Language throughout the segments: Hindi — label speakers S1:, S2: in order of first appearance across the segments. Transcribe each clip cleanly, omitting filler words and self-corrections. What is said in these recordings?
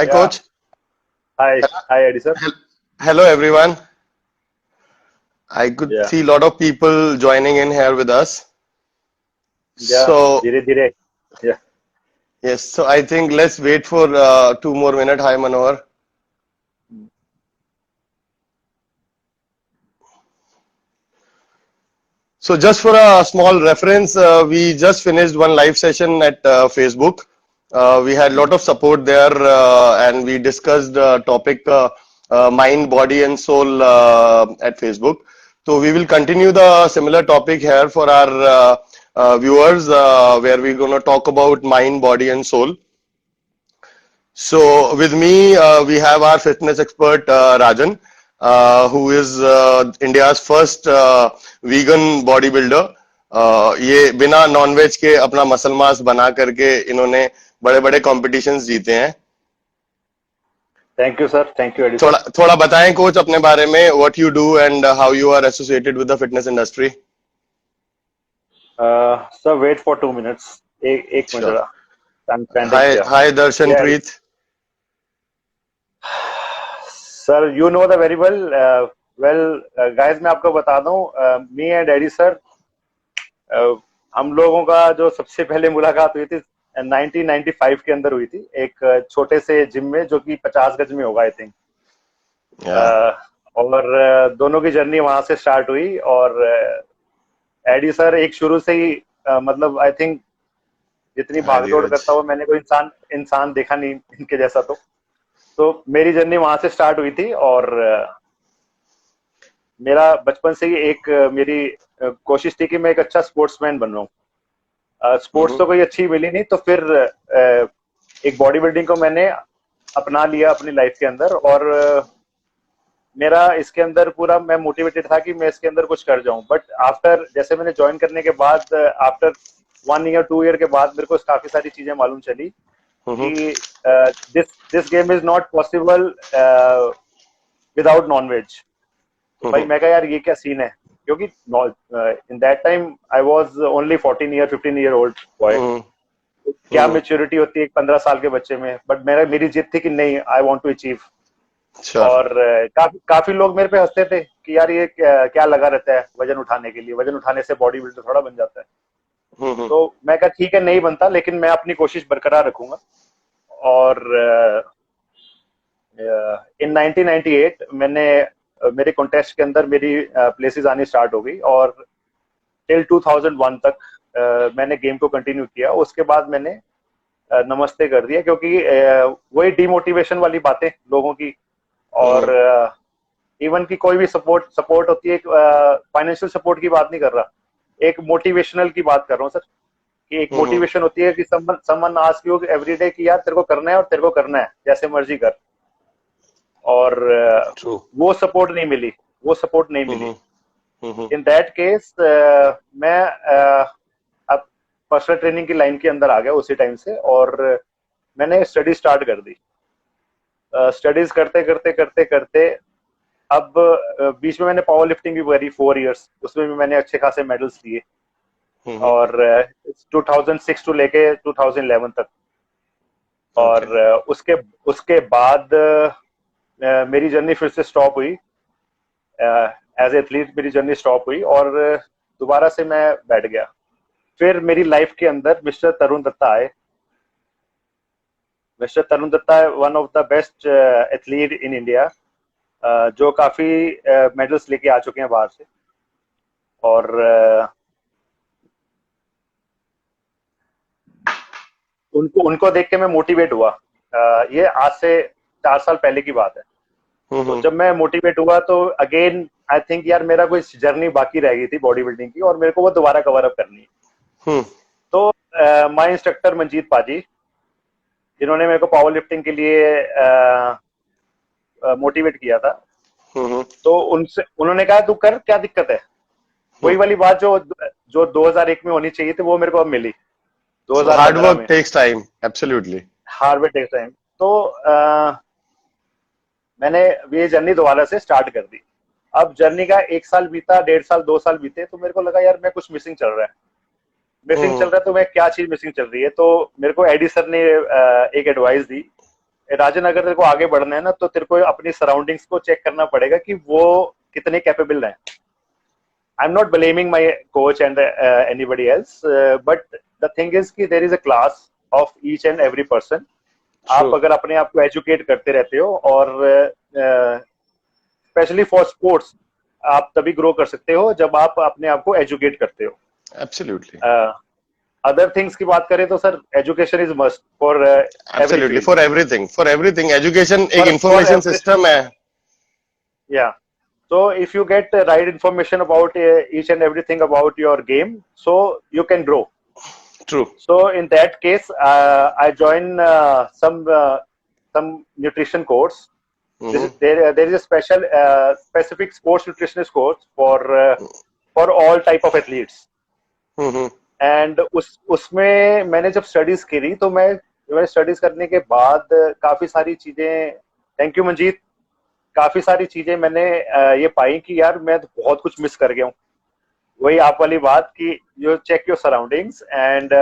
S1: Hi,
S2: Yeah.
S1: coach.
S2: Hi, Eddie sir.
S1: Hello, everyone. I could
S2: Yeah.
S1: see a lot of people joining in here with us.
S2: Yeah.
S1: So,
S2: धीरे Yeah.
S1: yes, so I think let's wait for 2 more minutes. Hi, Manohar. So, just for a small reference, we just finished one live session at Facebook. We had a lot of support there, and we discussed the topic mind, body, and soul at Facebook. So, we will continue the similar topic here for our viewers, where we're going to talk about mind, body, and soul. So with me, we have our fitness expert Rajan, who is India's first vegan bodybuilder. ये बिना नॉनवेज के अपना मसल मास बना करके इन्होंने बड़े बड़े कॉम्पिटिशन्स जीते हैं.
S2: Thank you, sir. Thank you, Eddie sir.
S1: थोड़ा थोड़ा बताएं कोच अपने बारे में, what you do and how you are associated with the fitness industry.
S2: Sir, wait for 2 minutes. एक मिनट
S1: Sure.
S2: जरा. I'm standing. Yeah.
S1: Hi Darshan
S2: Yeah, Eddie.
S1: Preet.
S2: Sir, you know the very well. Guys, मैं आपको बता दूं. Me and Eddie sir, हम लोगों का जो सबसे पहले मुलाकात हुई थी 1995 के अंदर हुई थी, एक छोटे से जिम में जो कि 50 गज में होगा आई थिंक. और दोनों की जर्नी वहां से स्टार्ट हुई. और एडी सर एक शुरू से ही मतलब आई थिंक जितनी भागदौड़ करता हुआ मैंने कोई इंसान देखा नहीं इनके जैसा. तो मेरी जर्नी वहां से स्टार्ट हुई थी. और मेरा बचपन से ही एक मेरी कोशिश थी कि मैं एक अच्छा स्पोर्ट्समैन बन रहा हूँ. स्पोर्ट्स तो कोई अच्छी मिली नहीं, तो फिर एक बॉडी बिल्डिंग को मैंने अपना लिया अपनी लाइफ के अंदर. और मेरा इसके अंदर पूरा मैं मोटिवेटेड था कि मैं इसके अंदर कुछ कर जाऊं. बट आफ्टर जैसे मैंने ज्वाइन करने के बाद आफ्टर 1 ईयर 2 ईयर के बाद मेरे को काफी सारी चीजें मालूम चली कि this game is not possible without non veg. तो भाई मैं कहा यार ये क्या सीन है, क्योंकि in that time I was only 15 year old boy. क्या मेच्योरिटी होती है एक 15 साल के बच्चे में. बट मेरी जिद थी कि नहीं, आई वांट टू अचीव. और काफी लोग मेरे पे हंसते थे कि यार ये क्या लगा रहता है वजन उठाने के लिए, वजन उठाने से बॉडी बिल्डर थोड़ा बन जाता है. तो मैं कहा ठीक है नहीं बनता, लेकिन मैं अपनी कोशिश बरकरार रखूंगा. और इन 1998 मैंने मेरे कॉन्टेस्ट के अंदर मेरी प्लेसेस आनी स्टार्ट हो गई. और टिल 2001 तक मैंने गेम को कंटिन्यू किया. उसके बाद मैंने नमस्ते कर दिया, क्योंकि वही डिमोटिवेशन वाली बातें लोगों की. और इवन की कोई भी सपोर्ट होती है, फाइनेंशियल सपोर्ट की बात नहीं कर रहा, एक मोटिवेशनल की बात कर रहा हूँ सर. कि एक मोटिवेशन होती है कि someone ask you every day कि यार तेरे को करना है और तेरे को करना है, जैसे मर्जी कर. और वो सपोर्ट नहीं मिली. इन दैट केस मैं अब पर्सनल ट्रेनिंग की लाइन के अंदर आ गया उसी टाइम से. और मैंने स्टडी स्टार्ट कर दी. स्टडीज करते करते करते करते अब बीच में मैंने पावर लिफ्टिंग भी करी 4 इयर्स. उसमें भी मैंने अच्छे खासे मेडल्स लिए. और 2006 टू लेके 2011 तक. और उसके बाद मेरी जर्नी फिर से स्टॉप हुई. एज एथलीट मेरी जर्नी स्टॉप हुई और दोबारा से मैं बैठ गया. फिर मेरी लाइफ के अंदर मिस्टर तरुण दत्ता आए. Mister Tarun Dutta one of the best athlete in India, जो काफी मेडल्स लेके आ चुके हैं बाहर से. और उनको देख के मैं मोटिवेट हुआ. ये आज से 4 साल पहले की बात है. तो जब मैं मोटिवेट हुआ तो अगेन आई थिंक यार मेरा कोई जर्नी बाकी रह गई थी बॉडी बिल्डिंग की, और मेरे को वो दोबारा कवर अप करनी है. तो माय इंस्ट्रक्टर मंजीत पाजी, जिन्होंने मेरे को पावर लिफ्टिंग के लिए मोटिवेट किया था, तो उन्होंने कहा तू कर, क्या दिक्कत है. वही वाली बात जो 2001 में होनी चाहिए थी वो मेरे को अब मिली 2015 में.
S1: Takes time, absolutely
S2: hard work takes time. तो मैंने ये जर्नी दोबारा से स्टार्ट कर दी. अब जर्नी का 1 साल बीता, 1.5 साल 2 साल बीते, तो मेरे को लगा यार मैं कुछ मिसिंग चल रहा है. तो मैं क्या चीज मिसिंग चल रही है. तो मेरे को एडी सर ने एक एडवाइस दी राजन अगर तेरे को आगे बढ़ना है ना, तो तेरे को अपनी सराउंडिंग्स को चेक करना पड़ेगा कि वो कितने कैपेबल हैं. I'm not blaming my coach and anybody else, but the thing is कि there is a class of each and every person. आप अगर अपने आप को एजुकेट करते रहते हो, और स्पेशली फॉर स्पोर्ट्स आप तभी ग्रो कर सकते हो जब आप अपने आप को एजुकेट करते हो.
S1: एब्सोल्युटली.
S2: अदर थिंग्स की बात करें तो sir education is must for
S1: absolutely, for everything education एक इंफॉर्मेशन सिस्टम है.
S2: या so if you get the right information about each and everything about your game, so you can grow.
S1: True.
S2: So in that case, I joined some nutrition course. There is a specific sports nutritionist course for all type of athletes. And उसमें मैंने जब स्टडीज करी तो मैं स्टडीज करने के बाद काफी सारी चीजें, थैंक यू मंजीत, काफी सारी चीजें मैंने ये पाई कि यार मैं तो बहुत कुछ मिस कर गया हूँ. वही आप वाली बात कि you check your surroundings, and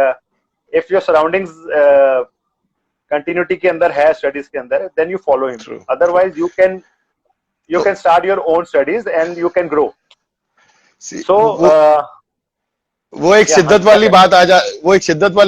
S2: if your surroundings continuity के अंदर है, स्टडीज के अंदर, then you follow him. Otherwise you can start your own studies and you can grow. So
S1: वो एक शिद्दत वाली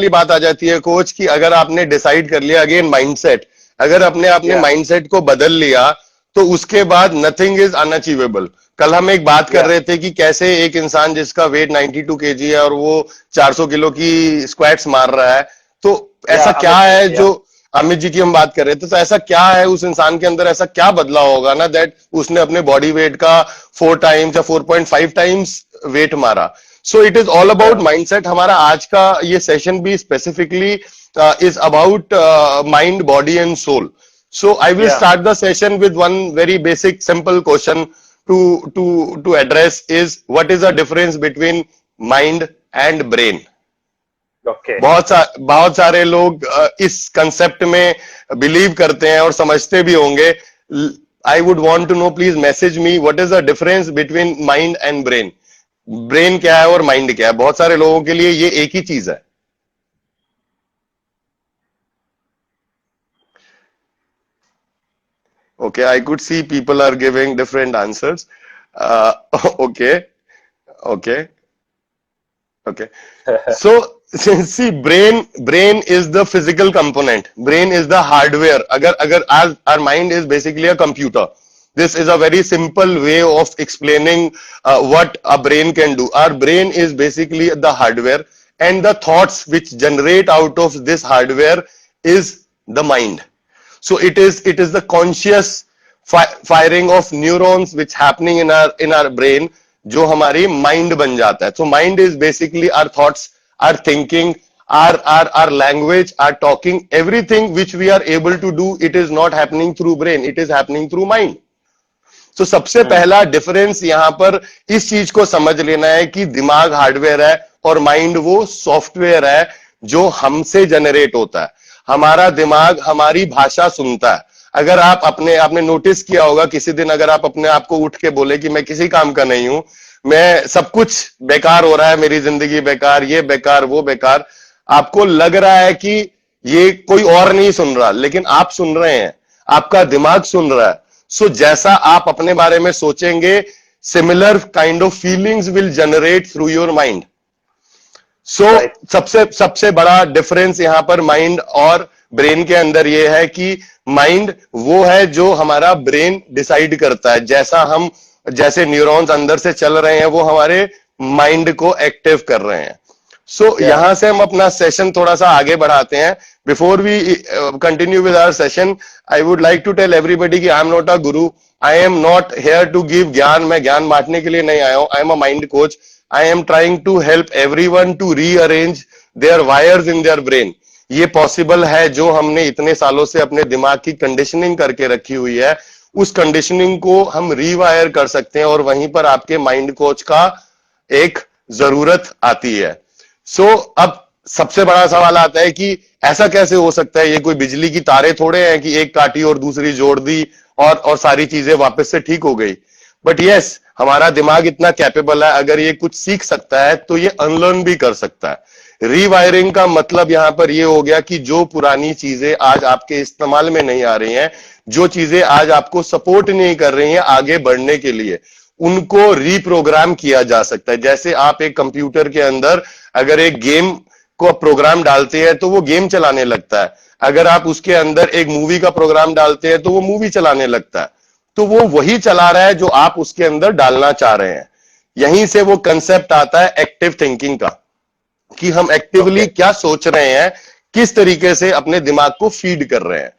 S1: बात आ जाती है कोच की. अगर आपने डिसाइड कर लिया, अगेन माइंडसेट, अगर आपने माइंडसेट को बदल लिया तो उसके बाद नथिंग इज अनअचीवेबल. कल हम एक बात कर रहे थे कि कैसे एक इंसान जिसका वेट 92 केजी है और वो 400 किलो की स्क्वाट्स मार रहा है, तो ऐसा क्या है जो अमित जी की हम बात कर रहे थे, तो ऐसा क्या है उस इंसान के अंदर, ऐसा क्या बदला होगा ना दैट उसने अपने बॉडी वेट का 4 टाइम्स या 4.5 टाइम्स वेट मारा. So it is all about mindset. हमारा आज का ये सेशन भी specifically is about mind, body and soul. So I will start the session with one very basic, simple question to address is what is the difference between mind and brain?
S2: Okay.
S1: बहुत सारे लोग इस कंसेप्ट में बिलीव करते हैं और समझते भी होंगे. I would want to know, please message me, what is the difference between mind and brain? Brain क्या है और माइंड क्या है? बहुत सारे लोगों के लिए ये एक ही चीज है. Okay, I could see people are giving different answers. Okay. So, see, brain is the physical component. Brain is the hardware. अगर our mind is basically a computer. This is a very simple way of explaining what a brain can do. Our brain is basically the hardware, and the thoughts which generate out of this hardware is the mind. So it is the conscious firing of neurons which happening in our brain, जो हमारी mind बन जाता है. So mind is basically our thoughts, our thinking, our language, our talking, everything which we are able to do. It is not happening through brain, it is happening through mind. So सबसे पहला डिफरेंस यहाँ पर इस चीज को समझ लेना है कि दिमाग हार्डवेयर है और माइंड वो सॉफ्टवेयर है जो हमसे जनरेट होता है. हमारा दिमाग हमारी भाषा सुनता है. अगर आपने नोटिस किया होगा, किसी दिन अगर आप अपने आप को उठ के बोले कि मैं किसी काम का नहीं हूं, मैं सब कुछ बेकार हो रहा है, मेरी जिंदगी बेकार, ये बेकार, वो बेकार, आपको लग रहा है कि ये कोई और नहीं सुन रहा, लेकिन आप सुन रहे हैं, आपका दिमाग सुन रहा है. सो जैसा आप अपने बारे में सोचेंगे, similar kind of feelings will generate through your mind. So सबसे बड़ा डिफरेंस यहां पर माइंड और ब्रेन के अंदर यह है कि माइंड वो है जो हमारा ब्रेन डिसाइड करता है. जैसे न्यूरॉन्स अंदर से चल रहे हैं, वो हमारे माइंड को एक्टिव कर रहे हैं. सो यहां से हम अपना सेशन थोड़ा सा आगे बढ़ाते हैं. Before we continue with our session, I would like to tell everybody कि I am not a guru, I am not here to give gyan. मैं ज्ञान बांटने के लिए नहीं आया हूं. I am a mind coach. I am trying to help everyone to rearrange their wires in their brain. ये पॉसिबल है. जो हमने इतने सालों से अपने दिमाग की कंडीशनिंग करके रखी हुई है, उस कंडीशनिंग को हम रीवायर कर सकते हैं और वहीं पर आपके माइंड कोच का एक जरूरत आती है. सो अब सबसे बड़ा सवाल आता है कि ऐसा कैसे हो सकता है? ये कोई बिजली की तारे थोड़े हैं कि एक काटी और दूसरी जोड़ दी और सारी चीजें वापस से ठीक हो गई. बट यस, हमारा दिमाग इतना कैपेबल है, अगर ये कुछ सीख सकता है तो ये अनलर्न भी कर सकता है. रीवायरिंग का मतलब यहां पर ये हो गया कि जो पुरानी चीजें आज आपके इस्तेमाल में नहीं आ रही हैं, जो चीजें आज आपको सपोर्ट नहीं कर रही हैं आगे बढ़ने के लिए, उनको रीप्रोग्राम किया जा सकता है। जैसे आप एक कंप्यूटर के अंदर अगर एक गेम को प्रोग्राम डालते हैं तो वो गेम चलाने लगता है, अगर आप उसके अंदर एक मूवी का प्रोग्राम डालते हैं तो वो मूवी चलाने लगता है। तो वो वही चला रहा है जो आप उसके अंदर डालना चाह रहे हैं। यहीं से वो कंसेप्ट आता है एक्टिव थिंकिंग का, कि हम एक्टिवली क्या सोच रहे हैं, किस तरीके से अपने दिमाग को फीड कर रहे हैं।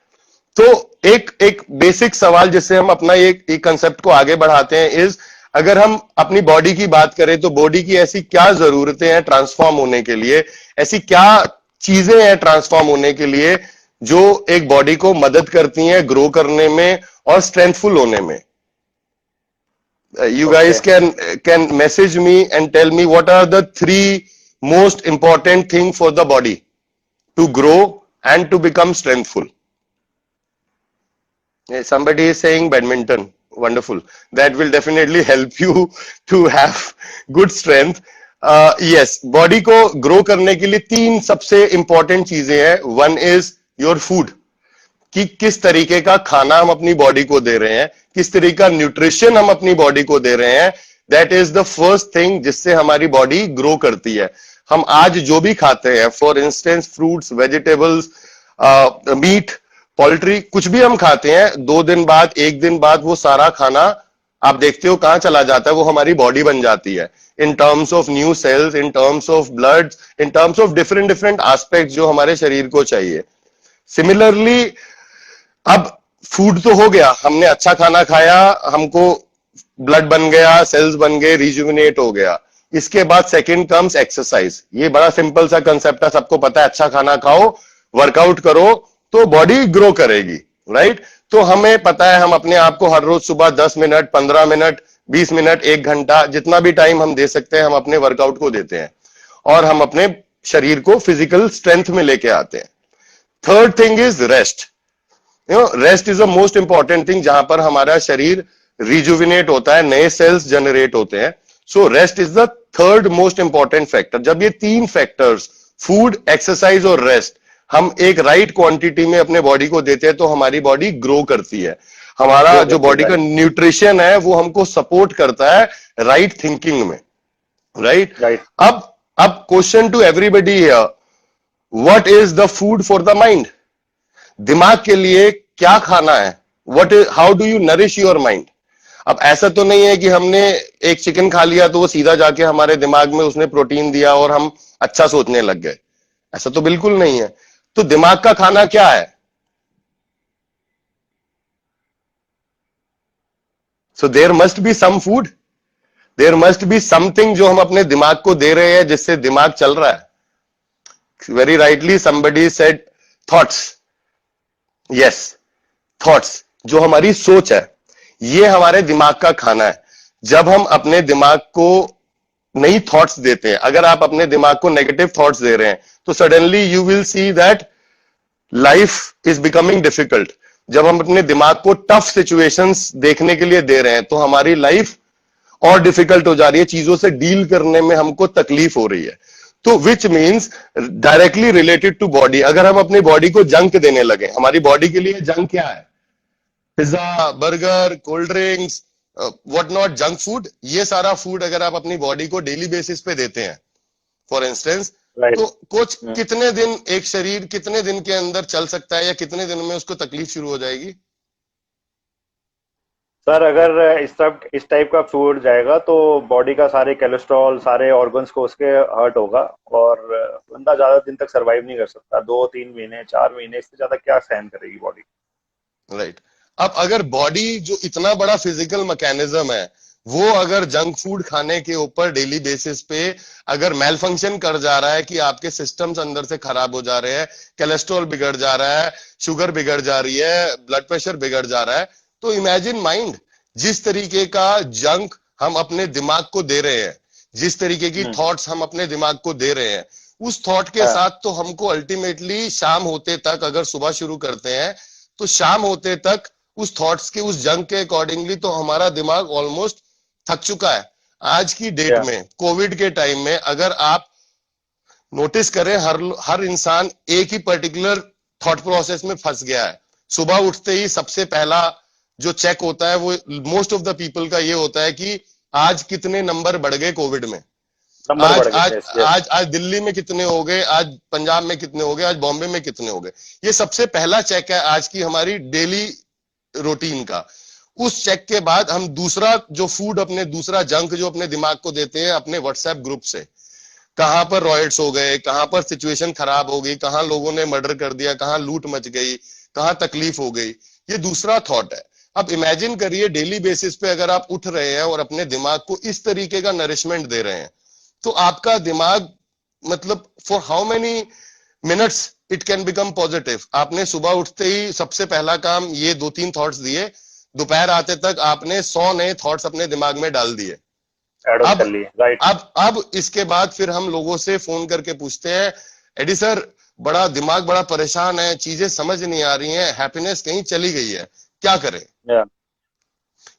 S1: तो एक एक बेसिक सवाल जिससे हम अपना एक कंसेप्ट को आगे बढ़ाते हैं इज, अगर हम अपनी बॉडी की बात करें तो बॉडी की ऐसी क्या जरूरतें हैं ट्रांसफॉर्म होने के लिए, ऐसी क्या चीजें हैं ट्रांसफॉर्म होने के लिए जो एक बॉडी को मदद करती हैं ग्रो करने में और स्ट्रेंथफुल होने में। You guys can message me and tell me what are the three most important thing for the body to grow and to become strengthful. Somebody is saying badminton. Wonderful. That will definitely help you to have good strength. Yes, body को grow करने के लिए तीन सबसे important चीजें हैं. One is your food. कि किस तरीके का खाना हम अपनी बॉडी को दे रहे हैं, किस तरीके का न्यूट्रिशन हम अपनी बॉडी को दे रहे हैं। That is the first thing जिससे हमारी बॉडी ग्रो करती है। हम आज जो भी खाते हैं, for instance fruits, vegetables, meat, poultry, कुछ भी हम खाते हैं, 2 दिन बाद, 1 दिन बाद वो सारा खाना आप देखते हो कहां चला जाता है, वो हमारी बॉडी बन जाती है। In terms of new sales, in terms of blood, in terms of different different aspect जो हमारे शरीर को चाहिए। सिमिलरली अब फूड तो हो गया, हमने अच्छा खाना खाया, हमको ब्लड बन गया, सेल्स बन गए, रिजुविनेट हो गया। इसके बाद सेकंड कम्स एक्सरसाइज। ये बड़ा सिंपल सा कंसेप्ट है, सबको पता है, अच्छा खाना खाओ, वर्कआउट करो तो बॉडी ग्रो करेगी, राइट। तो हमें पता है हम अपने आप को हर रोज सुबह 10 मिनट, 15 मिनट, 20 मिनट, 1 घंटा, जितना भी टाइम हम दे सकते हैं हम अपने वर्कआउट को देते हैं और हम अपने शरीर को फिजिकल स्ट्रेंथ में लेके आते हैं। Third thing is rest. Rest is the most important thing, जहां पर हमारा शरीर रिजुविनेट होता है, नए सेल्स जनरेट होते हैं। So rest is the third most important factor. जब ये 3 फैक्टर्स, फूड, एक्सरसाइज और रेस्ट, हम एक राइट क्वांटिटी में अपने बॉडी को देते हैं तो हमारी बॉडी ग्रो करती है। हमारा जो बॉडी का न्यूट्रिशन है वो हमको सपोर्ट करता है राइट थिंकिंग में, राइट। अब question to everybody here, what is the food for the mind? दिमाग के लिए क्या खाना है? What is, how do you nourish your mind? अब ऐसा तो नहीं है कि हमने एक चिकन खा लिया तो वो सीधा जाके हमारे दिमाग में उसने प्रोटीन दिया और हम अच्छा सोचने लग गए, ऐसा तो बिल्कुल नहीं है। तो दिमाग का खाना क्या है? So there must be some food, there must be something जो हम अपने दिमाग को दे रहे हैं जिससे दिमाग चल रहा है। Very rightly somebody said thoughts. Yes, thoughts, जो हमारी सोच है, ये हमारे दिमाग का खाना है। जब हम अपने दिमाग को नई थॉट्स देते हैं, अगर आप अपने दिमाग को नेगेटिव थॉट्स दे रहे हैं तो suddenly you will see that life is becoming difficult. जब हम अपने दिमाग को टफ सिचुएशंस देखने के लिए दे रहे हैं तो हमारी लाइफ और डिफिकल्ट हो जा रही है, चीजों से डील करने में हमको तकलीफ हो रही है। तो which means directly related to body. अगर हम अपनी बॉडी को जंक देने लगे, हमारी बॉडी के लिए जंक क्या है? Pizza, burger, cold drinks, what not, junk food. ये सारा फूड अगर आप अपनी बॉडी को डेली बेसिस पे देते हैं, फॉर इंस्टेंस, तो कुछ कितने दिन एक शरीर कितने दिन के अंदर चल सकता है या कितने दिन में उसको तकलीफ शुरू हो जाएगी?
S2: सर अगर इस टाइप का फूड जाएगा तो बॉडी का सारे कोलेस्ट्रॉल, सारे ऑर्गन्स को उसके हर्ट होगा और बंदा ज्यादा दिन तक सरवाइव नहीं कर सकता। 2-3 महीने, 4 महीने, इससे ज्यादा क्या सहन करेगी बॉडी?
S1: राइट। अब अगर बॉडी जो इतना बड़ा फिजिकल मैकेनिज्म है, वो अगर जंक फूड खाने के ऊपर डेली बेसिस पे अगर मेल फंक्शन कर जा रहा है कि आपके सिस्टम्स अंदर से खराब हो जा रहे हैं, कोलेस्ट्रॉल बिगड़ जा रहा है, शुगर बिगड़ जा रही है, ब्लड प्रेशर बिगड़ जा रहा है, तो इमेजिन माइंड, जिस तरीके का जंक हम अपने दिमाग को दे रहे हैं, जिस तरीके की थॉट्स हम अपने दिमाग को दे रहे हैं, उस थॉट के साथ तो हमको अल्टीमेटली शाम होते तक, अगर सुबह शुरू करते हैं तो शाम होते तक उस थॉट्स के, उस जंक के अकॉर्डिंगली तो हमारा दिमाग ऑलमोस्ट थक चुका है। आज की डेट में, कोविड के टाइम में, अगर आप नोटिस करें, हर इंसान एक ही पर्टिकुलर थॉट प्रोसेस में फंस गया है। सुबह उठते ही सबसे पहला जो चेक होता है वो मोस्ट ऑफ द पीपल का ये होता है कि आज कितने नंबर बढ़ गए कोविड में,
S2: नंबर
S1: आज
S2: बढ़ गए।
S1: आज
S2: यस यस।
S1: आज आज दिल्ली में कितने हो गए, आज पंजाब में कितने हो गए, आज बॉम्बे में कितने हो गए। ये सबसे पहला चेक है आज की हमारी डेली रूटीन का। उस चेक के बाद हम दूसरा जो फूड अपने, दूसरा जंक जो अपने दिमाग को देते हैं अपने व्हाट्सएप ग्रुप से, कहां पर रॉयट्स हो गए, कहां पर सिचुएशन खराब हो गई, कहां लोगों ने मर्डर कर दिया, कहां लूट मच गई, कहां तकलीफ हो गई, ये दूसरा थॉट है। अब इमेजिन करिए डेली बेसिस पे अगर आप उठ रहे हैं और अपने दिमाग को इस तरीके का नरिशमेंट दे रहे हैं, तो आपका दिमाग मतलब for how many minutes it can become positive. आपने सुबह उठते ही सबसे पहला काम ये 2-3 थॉट्स दिए, दोपहर आते तक आपने 100 नए थॉट्स अपने दिमाग में डाल दिए।
S2: ऐड ऑन
S1: अब
S2: कर लिए, राइट।
S1: अब इसके बाद फिर हम लोगों से फोन करके पूछते हैं, एडी सर बड़ा दिमाग बड़ा परेशान है, चीजें समझ नहीं आ रही हैं, हैप्पीनेस कहीं चली गई है, क्या करें।
S2: या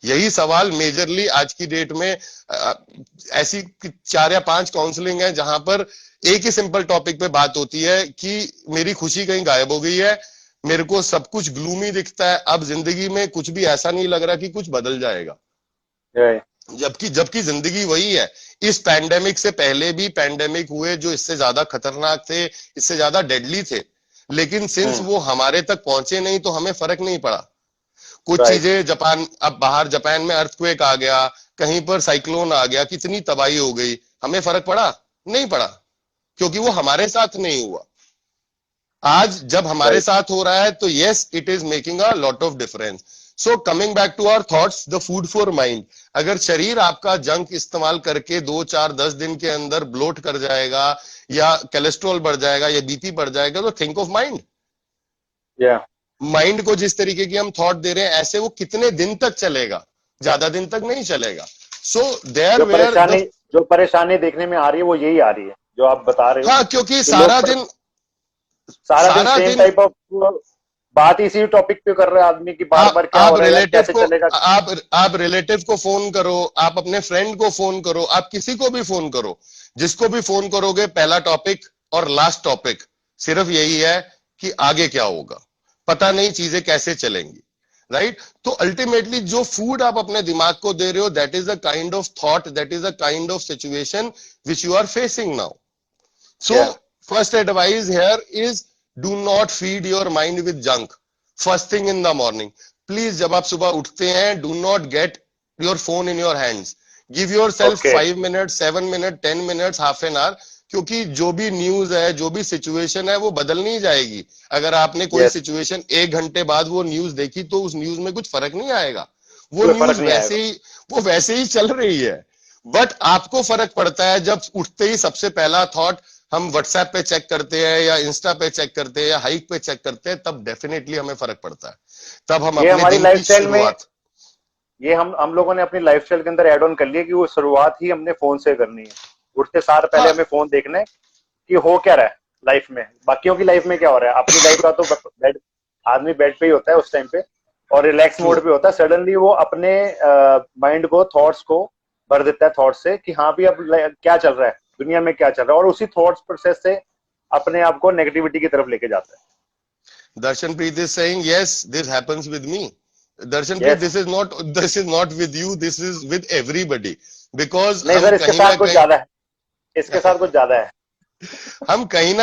S1: यही सवाल मेजरली आज की डेट में ऐसी 4 या 5 काउंसलिंग है जहां पर एक ही सिंपल टॉपिक पे बात होती है कि मेरी खुशी कहीं गायब हो गई है, मेरे को सब कुछ ग्लूमी दिखता है, अब जिंदगी में कुछ भी ऐसा नहीं लग रहा कि कुछ बदल जाएगा। जबकि जबकि जिंदगी वही है। इस पैंडेमिक से पहले भी पैंडेमिक हुए जो इससे ज्यादा खतरनाक थे, इससे ज्यादा डेडली थे, लेकिन सिंस वो हमारे तक पहुंचे नहीं तो हमें फर्क नहीं पड़ा। कुछ
S2: राइट।
S1: चीजें जापान, अब बाहर जापान में अर्थक्वेक आ गया, कहीं पर साइक्लोन आ गया, कितनी तबाही हो गई, हमें फर्क पड़ा? नहीं पड़ा, क्योंकि वो हमारे साथ नहीं हुआ। आज जब हमारे
S2: राइट।
S1: साथ हो रहा है तो yes it is making a lot of difference. So coming back to our thoughts, the food for mind. अगर शरीर आपका जंक इस्तेमाल करके 2-4-10 दिन के अंदर ब्लोट कर जाएगा या कोलेस्ट्रॉल बढ़ जाएगा या बीपी बढ़ जाएगा, तो थिंक ऑफ माइंड।
S2: या
S1: माइंड को जिस तरीके की हम थॉट दे रहे हैं ऐसे वो कितने दिन तक चलेगा? ज्यादा दिन तक नहीं चलेगा। सो देयर
S2: जो
S1: वेयर द,
S2: परेशानी जो परेशानी देखने में आ रही है वो यही आ रही है जो आप बता रहे हो,
S1: हाँ क्योंकि
S2: कि लोग सारा दिन
S1: सारा
S2: सेम
S1: दिन
S2: टाइप ऑफ बात इसी टॉपिक पे कर रहे हैं आदमी की, बार बार क्या हो
S1: आप
S2: रहा है यार,
S1: रिलेटिव
S2: कैसे
S1: को
S2: चलेगा।
S1: आप रिलेटिव को फोन करो, आप अपने फ्रेंड को फोन करो, आप किसी को भी फोन करो, जिसको भी फोन करोगे पहला टॉपिक और लास्ट टॉपिक सिर्फ यही है कि आगे क्या होगा, पता नहीं चीजें कैसे चलेंगी, राइट। तो अल्टीमेटली जो फूड आप अपने दिमाग को दे रहे हो, that is a kind of thought, that is a kind of situation which you are facing now. So,
S2: या
S1: first advice here is do not feed your mind with junk first thing in the morning. Please, जब आप सुबह उठते हैं, do not get your phone in your hands. Give yourself
S2: okay.
S1: 5 minutes, 7 minutes, 10 minutes, half an hour. क्योंकि जो भी न्यूज है, जो भी सिचुएशन है, वो बदल नहीं जाएगी। अगर आपने कोई
S2: यस।
S1: सिचुएशन 1 घंटे बाद वो न्यूज देखी तो उस न्यूज में कुछ फर्क नहीं आएगा। वो
S2: कोई फर्क
S1: न्यूज
S2: नहीं आएगा।
S1: वैसे ही चल रही है। बट आपको फर्क पड़ता है जब उठते ही सबसे पहला थॉट हम व्हाट्सएप पे चेक करते हैं या इंस्टा पे चेक करते हैं या हाइक पे चेक करते हैं, तब डेफिनेटली हमें फर्क पड़ता है। तब हम
S2: ये
S1: अपने
S2: हमारी
S1: दिन की
S2: लाइफस्टाइल में,
S1: शुरुआत,
S2: ये हम लोगों ने अपनी लाइफस्टाइल के अंदर ऐड ऑन कर लिया कि वो शुरुआत ही हमने फोन से करनी है। उठते सार पहले
S1: हाँ
S2: हमें फोन देखना है कि हो क्या रहा है लाइफ में, बाकियों की लाइफ में क्या हो रहा है। अपनी लाइफ का तो बेड, आदमी बेड पे ही होता है उस टाइम पे और रिलैक्स
S1: ट्रू।
S2: मोड पे होता है। सडनली वो अपने माइंड को, थॉट्स को भर देता है थॉट्स से कि हाँ भी अब क्या चल रहा है दुनिया में, क्या चल रहा है, और उसी थॉट्स प्रोसेस से अपने आप को नेगेटिविटी की तरफ लेके जाता है।
S1: Darshanpreet is saying yes, this happens with me. Darshanpreet,
S2: yes.
S1: this is not with you, this is with everybody. Because
S2: नहीं
S1: हम
S2: सर, इसके
S1: कहीं ना
S2: साथ कुछ
S1: कहीं
S2: ज्यादा है, इसके साथ कुछ ज्यादा है।
S1: हम कहीं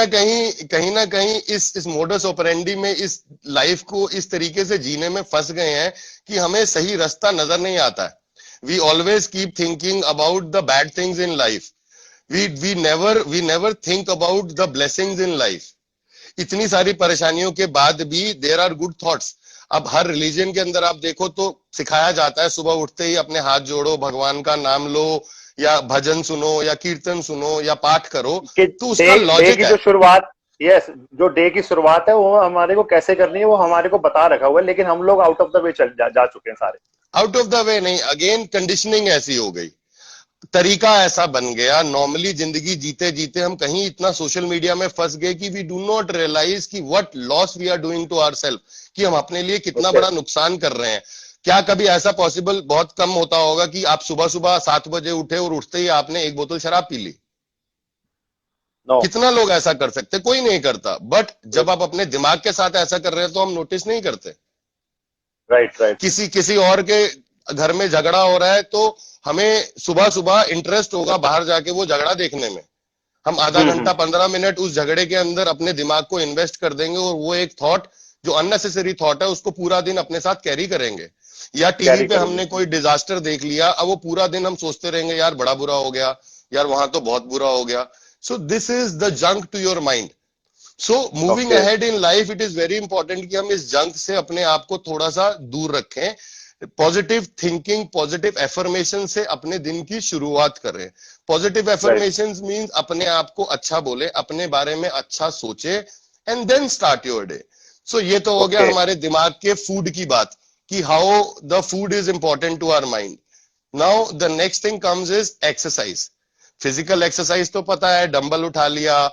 S1: ना कहीं इस मोडस ऑपरेंडी में, इस लाइफ को इस तरीके से जीने में फंस गए हैं कि हमें सही रास्ता नजर नहीं आता है। We always keep thinking about the bad things in life, we never think about the blessings in life. इतनी सारी परेशानियों के बाद भी देयर आर गुड थॉट्स। अब हर रिलीजन के अंदर आप देखो तो सिखाया जाता है सुबह उठते ही अपने हाथ जोड़ो, भगवान का नाम लो, या भजन सुनो या कीर्तन सुनो या पाठ करो।
S2: कि
S1: तो
S2: डे
S1: उसका
S2: डे
S1: लॉजिक
S2: की
S1: है।
S2: जो शुरुआत, यस, जो डे की शुरुआत है वो हमारे को कैसे करनी है वो हमारे को बता रखा हुआ है, लेकिन हम लोग आउट ऑफ द वे जा चुके हैं सारे।
S1: आउट ऑफ द वे नहीं, अगेन कंडीशनिंग ऐसी हो गई, तरीका ऐसा बन गया, नॉर्मली जिंदगी जीते जीते हम कहीं इतना सोशल मीडिया में फंस गए कि वी डू नॉट रियलाइज कि what loss we are doing to ourself, कि हम अपने लिए कितना
S2: ओके।
S1: बड़ा नुकसान कर रहे हैं। क्या कभी ऐसा पॉसिबल, बहुत कम होता होगा कि आप सुबह सुबह 7 बजे उठे और उठते ही आपने 1 बोतल शराब पी ली?
S2: नो।
S1: कितना लोग ऐसा कर सकते? कोई नहीं करता। बट जब आप अपने दिमाग के साथ ऐसा कर रहे हैं तो हम नोटिस नहीं करते।
S2: Right right.
S1: किसी किसी और के घर में झगड़ा हो रहा है तो हमें सुबह सुबह इंटरेस्ट होगा बाहर जाके वो झगड़ा देखने में। हम आधा घंटा 15 मिनट उस झगड़े के अंदर अपने दिमाग को इन्वेस्ट कर देंगे और वो एक थॉट जो अननेसेसरी थॉट है उसको पूरा दिन अपने साथ कैरी करेंगे। या टीवी
S2: कैरी
S1: पे
S2: करेंगे।
S1: हमने कोई डिजास्टर देख लिया, अब वो पूरा दिन हम सोचते रहेंगे यार बड़ा बुरा हो गया, यार वहां तो बहुत बुरा हो गया। So this is the junk to your mind. So moving
S2: okay.
S1: Ahead in life it is very important कि हम इस जंक से अपने आप को थोड़ा सा दूर रखें। पॉजिटिव थिंकिंग, पॉजिटिव एफर्मेशन से अपने दिन की शुरुआत करें। पॉजिटिव एफर्मेशन मीन्स अपने आप को अच्छा बोले, अपने बारे में अच्छा सोचे, and then start your day. So ये तो हो गया
S2: ओके।
S1: हमारे दिमाग के फूड की बात कि how the food is important to our mind. Now the next thing comes is exercise. Physical exercise तो पता है, डंबल उठा लिया,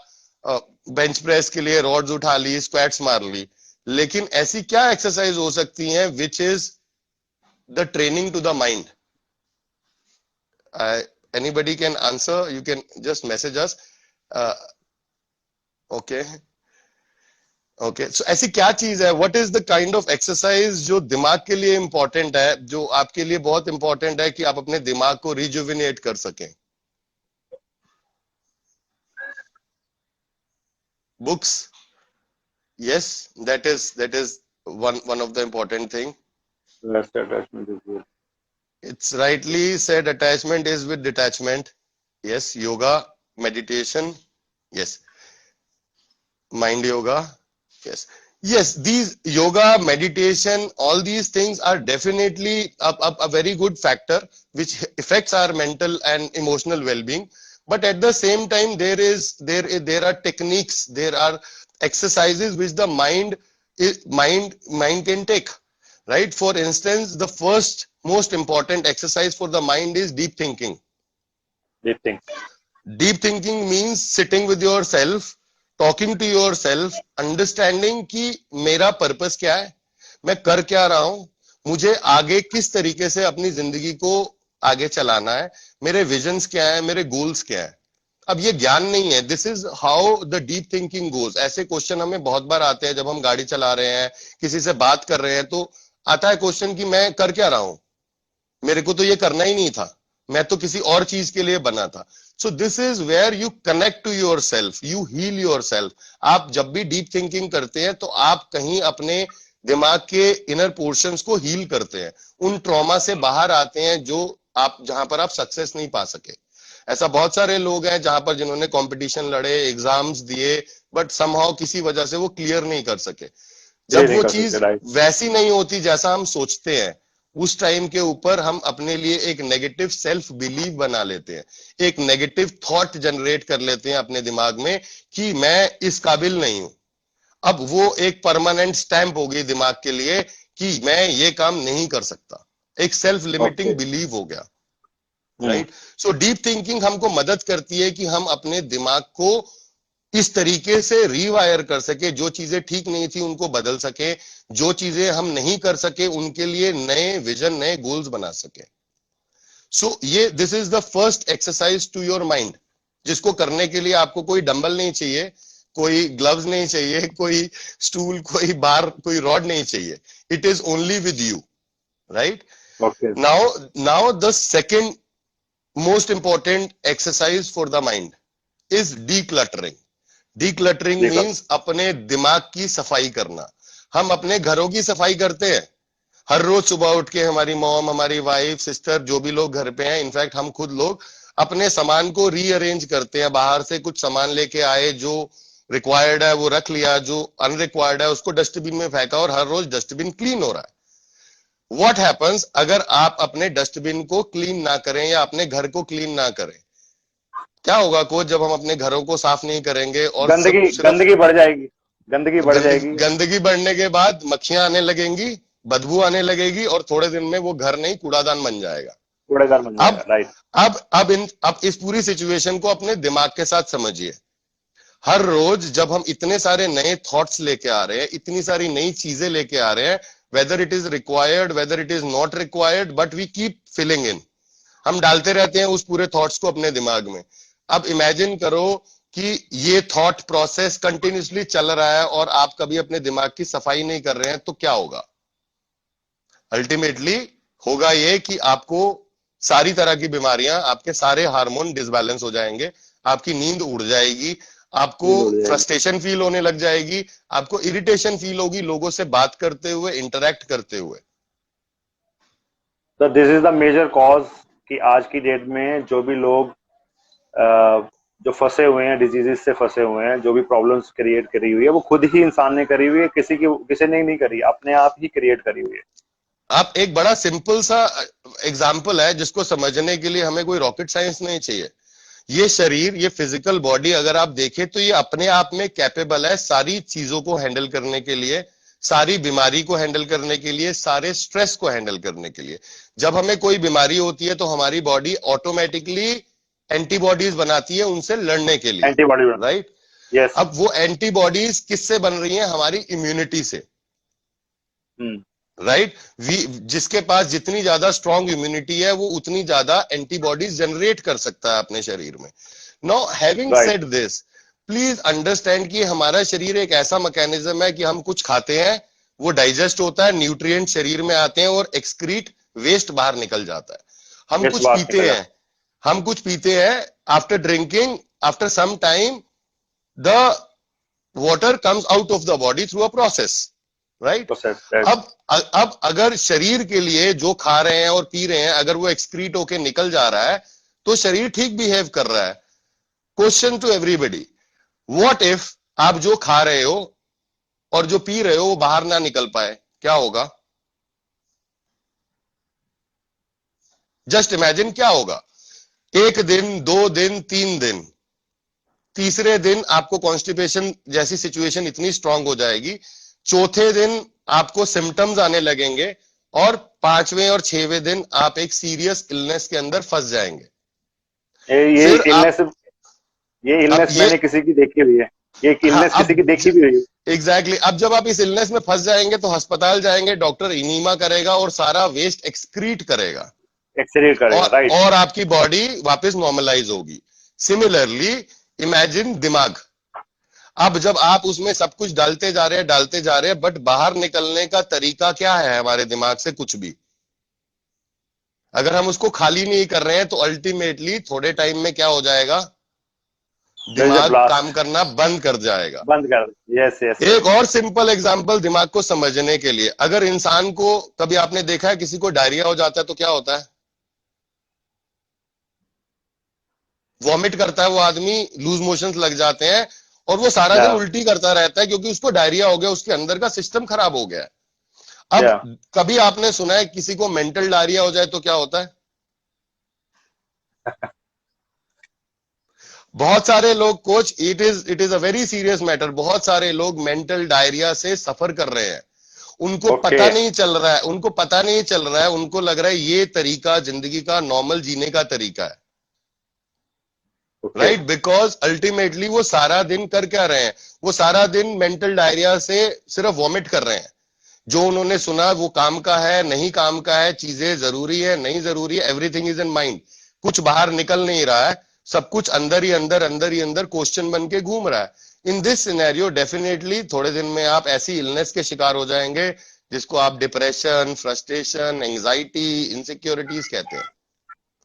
S1: बेंच प्रेस के लिए रॉड्स उठा ली, स्क्वाट्स मार ली। लेकिन ऐसी क्या एक्सरसाइज हो सकती हैं which is the training to the mind? Anybody can answer, you can just message us. uh, okay okay, so ऐसी क्या चीज है, what is the kind of exercise जो दिमाग के लिए इंपॉर्टेंट है, जो आपके लिए बहुत इंपॉर्टेंट है कि आप अपने दिमाग को रिजुविनेट कर सकें? Books? Yes, that is one of the important thing.
S2: Rest attachment is good.
S1: It's rightly said, attachment is with detachment. Yes, yoga, meditation. Yes, mind yoga. Yes, yes, these yoga, meditation, all these things are definitely a very good factor which affects our mental and emotional well-being. But at the same time, there are techniques, there are exercises which the mind can take. Right? For instance, the first most important exercise for the mind is deep thinking.
S2: Deep think.
S1: Deep thinking means sitting with yourself, talking to yourself, understanding कि मेरा पर्पस क्या है, मैं कर क्या रहा हूं, मुझे आगे किस तरीके से अपनी जिंदगी को आगे चलाना है, मेरे विजन्स क्या है, मेरे गोल्स क्या है। अब ये ज्ञान नहीं है, this is how the deep thinking goes. ऐसे क्वेश्चन हमें बहुत बार आते हैं जब हम गाड़ी चला रहे हैं, किसी से बात कर रहे हैं, तो आता है क्वेश्चन कि मैं कर क्या रहा हूं, मेरे को तो ये करना ही नहीं था, मैं तो किसी और चीज के लिए बना था। So this is where you connect to your self, you heal your self. आप जब भी डीप थिंकिंग करते हैं तो आप कहीं अपने दिमाग के इनर पोर्शंस को हील करते हैं, उन ट्रॉमा से बाहर आते हैं जो आप जहां पर आप सक्सेस नहीं पा सके। ऐसा बहुत सारे लोग हैं जहां पर जिन्होंने कंपटीशन लड़े, एग्जाम्स दिए, बट समहाउ किसी वजह से वो क्लियर नहीं कर सके। जब वो चीज वैसी नहीं होती जैसा हम सोचते हैं, उस टाइम के ऊपर हम अपने लिए एक नेगेटिव सेल्फ बिलीव बना लेते हैं, एक नेगेटिव थॉट जनरेट कर लेते हैं अपने दिमाग में कि मैं इस काबिल नहीं हूं। अब वो एक परमानेंट स्टैंप हो गई दिमाग के लिए कि मैं ये काम नहीं कर सकता, एक सेल्फ लिमिटिंग बिलीव हो गया। राइट? सो डीप थिंकिंग हमको मदद करती है कि हम अपने दिमाग को इस तरीके से रीवायर कर सके, जो चीजें ठीक नहीं थी उनको बदल सके, जो चीजें हम नहीं कर सके उनके लिए नए विजन, नए गोल्स बना सके। सो ये this is the first exercise to your mind, जिसको करने के लिए आपको कोई डंबल नहीं चाहिए, कोई ग्लव्स नहीं चाहिए, कोई स्टूल, कोई बार, कोई रॉड नहीं चाहिए। It is only with you. Right? Now the second most important exercise for the mind is decluttering. Decluttering means अपने दिमाग की सफाई करना। हम अपने घरों की सफाई करते हैं हर रोज सुबह उठ के, हमारी मॉम, हमारी वाइफ, सिस्टर, जो भी लोग घर पे हैं, इनफैक्ट हम खुद लोग अपने सामान को रीअरेंज करते हैं। बाहर से कुछ सामान लेके आए, जो रिक्वायर्ड है वो रख लिया, जो अनरिक्वायर्ड है उसको डस्टबिन में फेंका, और हर रोज डस्टबिन क्लीन हो रहा है। What happens अगर आप अपने डस्टबिन को क्लीन ना करें या अपने घर को क्लीन ना करें? क्या होगा कोच, जब हम अपने घरों को साफ नहीं करेंगे और
S2: गंदगी बढ़ जाएगी, गंदगी बढ़ जाएगी।
S1: गंदगी बढ़ने के बाद मक्खियां आने लगेंगी, बदबू आने लगेगी, और थोड़े दिन में वो घर नहीं कूड़ादान बन जाएगा।
S2: कूड़ेदान बन जाएगा। राइट?
S1: अब इस पूरी सिचुएशन को अपने दिमाग के साथ समझिए। हर रोज जब हम इतने सारे नए थॉट्स लेके आ रहे हैं, इतनी सारी नई चीजें लेके आ रहे हैं, whether it is required, whether it is not required, but we keep filling in, हम डालते रहते हैं उस पूरे थॉट्स को अपने दिमाग में। अब इमेजिन करो कि ये थॉट प्रोसेस कंटिन्यूसली चल रहा है और आप कभी अपने दिमाग की सफाई नहीं कर रहे हैं, तो क्या होगा? अल्टीमेटली होगा ये कि आपको सारी तरह की बीमारियां, आपके सारे हार्मोन डिसबैलेंस हो जाएंगे, आपकी नींद उड़ जाएगी, आपको
S2: नींद उड़ जाएगी।
S1: फ्रस्ट्रेशन फील होने लग जाएगी, आपको इरिटेशन फील होगी लोगों से बात करते हुए, इंटरेक्ट करते हुए।
S2: तो this is the major cause कि आज की डेट में जो भी लोग जो फंसे हुए हैं, डिजीजेस से फंसे हुए हैं, जो भी प्रॉब्लम्स क्रिएट करी हुई है, वो खुद ही इंसान ने करी हुई है, किसी ने नहीं करी, अपने आप ही क्रिएट करी हुई है।
S1: आप एक बड़ा सिंपल सा एग्जाम्पल है जिसको समझने के लिए हमें कोई रॉकेट साइंस नहीं चाहिए। ये शरीर, ये फिजिकल बॉडी अगर आप देखें तो ये अपने आप में कैपेबल है सारी चीजों को हैंडल करने के लिए, सारी बीमारी को हैंडल करने के लिए, सारे स्ट्रेस को हैंडल करने के लिए। जब हमें कोई बीमारी होती है तो हमारी बॉडी ऑटोमेटिकली एंटीबॉडीज बनाती है उनसे लड़ने के लिए,
S2: एंटीबॉडी,
S1: राइट?
S2: यस।
S1: अब वो एंटीबॉडीज किससे बन रही हैं? हमारी इम्यूनिटी से, राइट? जिसके पास जितनी ज्यादा स्ट्रॉन्ग इम्यूनिटी है वो उतनी ज्यादा एंटीबॉडीज जनरेट कर सकता है अपने शरीर में। Now having said this, please understand कि हमारा शरीर एक ऐसा मैकेनिज्म है कि हम कुछ खाते हैं, वो डाइजेस्ट होता है, न्यूट्रिएंट शरीर में आते हैं और एक्सक्रीट, वेस्ट बाहर निकल जाता है। हम कुछ पीते हैं, after drinking, after some time the water comes out of the body through a process, right? अब अगर शरीर के लिए जो खा रहे हैं और पी रहे हैं अगर वो एक्सक्रीट होके निकल जा रहा है तो शरीर ठीक बिहेव कर रहा है। Question to everybody, what if आप जो खा रहे हो और जो पी रहे हो वो बाहर ना निकल पाए, क्या होगा? जस्ट इमेजिन क्या होगा। एक दिन, 2 दिन, 3 दिन, तीसरे दिन आपको कॉन्स्टिपेशन जैसी सिचुएशन इतनी स्ट्रांग हो जाएगी, चौथे दिन आपको सिम्टम्स आने लगेंगे और 5वें और 6वें दिन आप एक सीरियस इलनेस के अंदर फंस जाएंगे।
S2: ये इलनेस मैंने किसी की देखी हुई है, ये इलनेस किसी की देखी भी हुई है।
S1: एग्जैक्टली। अब जब आप इस इलनेस में फंस जाएंगे तो अस्पताल जाएंगे, डॉक्टर इनीमा करेगा और सारा वेस्ट एक्सक्रीट करेगा,
S2: राइट।
S1: और आपकी बॉडी वापस नॉर्मलाइज होगी। सिमिलरली इमेजिन दिमाग, अब जब आप उसमें सब कुछ डालते जा रहे हैं, बट बाहर निकलने का तरीका क्या है हमारे दिमाग से? कुछ भी। अगर हम उसको खाली नहीं कर रहे हैं तो अल्टीमेटली थोड़े टाइम में क्या हो जाएगा? दिमाग काम करना बंद कर जाएगा।
S2: यस।
S1: एक और सिंपल एग्जांपल दिमाग को समझने के लिए, अगर इंसान को, कभी आपने देखा है किसी को डायरिया हो जाता है तो क्या होता है? वॉमिट करता है वो आदमी, लूज मोशंस लग जाते हैं और वो सारा दिन उल्टी करता रहता है क्योंकि उसको डायरिया हो गया, उसके अंदर का सिस्टम खराब हो गया है। अब कभी आपने सुना है किसी को मेंटल डायरिया हो जाए तो क्या होता है? बहुत सारे लोग, coach, it is a very serious matter, बहुत सारे लोग मेंटल डायरिया से सफर कर रहे हैं। उनको पता नहीं चल रहा है, उनको लग रहा है ये तरीका जिंदगी का नॉर्मल जीने का तरीका है, राइट? बिकॉज अल्टीमेटली वो सारा दिन कर क्या रहे हैं? वो सारा दिन मेंटल डायरिया से सिर्फ वॉमिट कर रहे हैं। जो उन्होंने सुना वो काम का है, नहीं काम का है, चीजें जरूरी है, नहीं जरूरी है, एवरीथिंग इज इन माइंड। कुछ बाहर निकल नहीं रहा है, सब कुछ अंदर ही अंदर क्वेश्चन बन के घूम रहा है। इन दिस सिनेरियो डेफिनेटली थोड़े दिन में आप ऐसी इलनेस के शिकार हो जाएंगे जिसको आप डिप्रेशन, फ्रस्ट्रेशन, एंजाइटी, इनसिक्योरिटीज कहते हैं।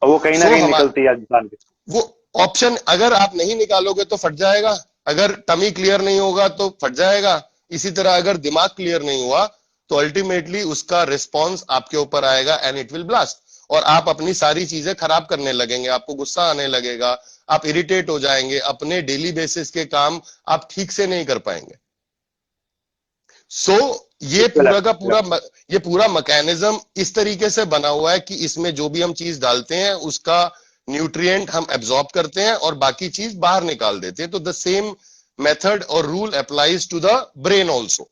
S2: वो कहीं ना कहीं निकलती है इंसान की।
S1: वो ऑप्शन अगर आप नहीं निकालोगे तो फट जाएगा, अगर टमी क्लियर नहीं होगा तो फट जाएगा। इसी तरह अगर दिमाग क्लियर नहीं हुआ तो अल्टीमेटली उसका रिस्पॉन्स आपके ऊपर आएगा एंड इट विल ब्लास्ट, और आप अपनी सारी चीजें खराब करने लगेंगे, आपको गुस्सा आने लगेगा, आप इरिटेट हो जाएंगे, अपने डेली बेसिस के काम आप ठीक से नहीं कर पाएंगे। ये पूरा का पूरा ये पूरा मैकेनिज्म इस तरीके से बना हुआ है कि इसमें जो भी हम चीज डालते हैं उसका न्यूट्रिएंट हम एब्जॉर्ब करते हैं और बाकी चीज बाहर निकाल देते हैं। तो द सेम मेथड और rule applies to the brain also.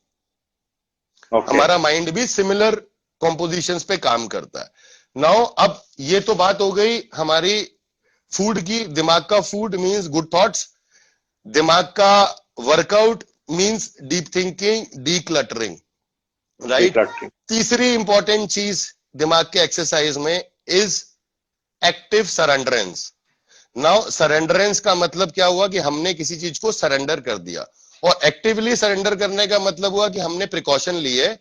S1: हमारा माइंड भी सिमिलर कॉम्पोजिशंस पे काम करता है। नाउ अब ये तो बात हो गई हमारी फूड की। दिमाग का फूड मींस गुड थॉट्स, दिमाग का workout means deep thinking, decluttering, right? तीसरी इंपॉर्टेंट चीज दिमाग के एक्सरसाइज में इज एक्टिव सरेंडरेंस। नाउ सरेंडरेंस का मतलब क्या हुआ कि हमने किसी चीज को सरेंडर कर दिया, और एक्टिवली सरेंडर करने का मतलब हुआ कि हमने प्रिकॉशन लिए,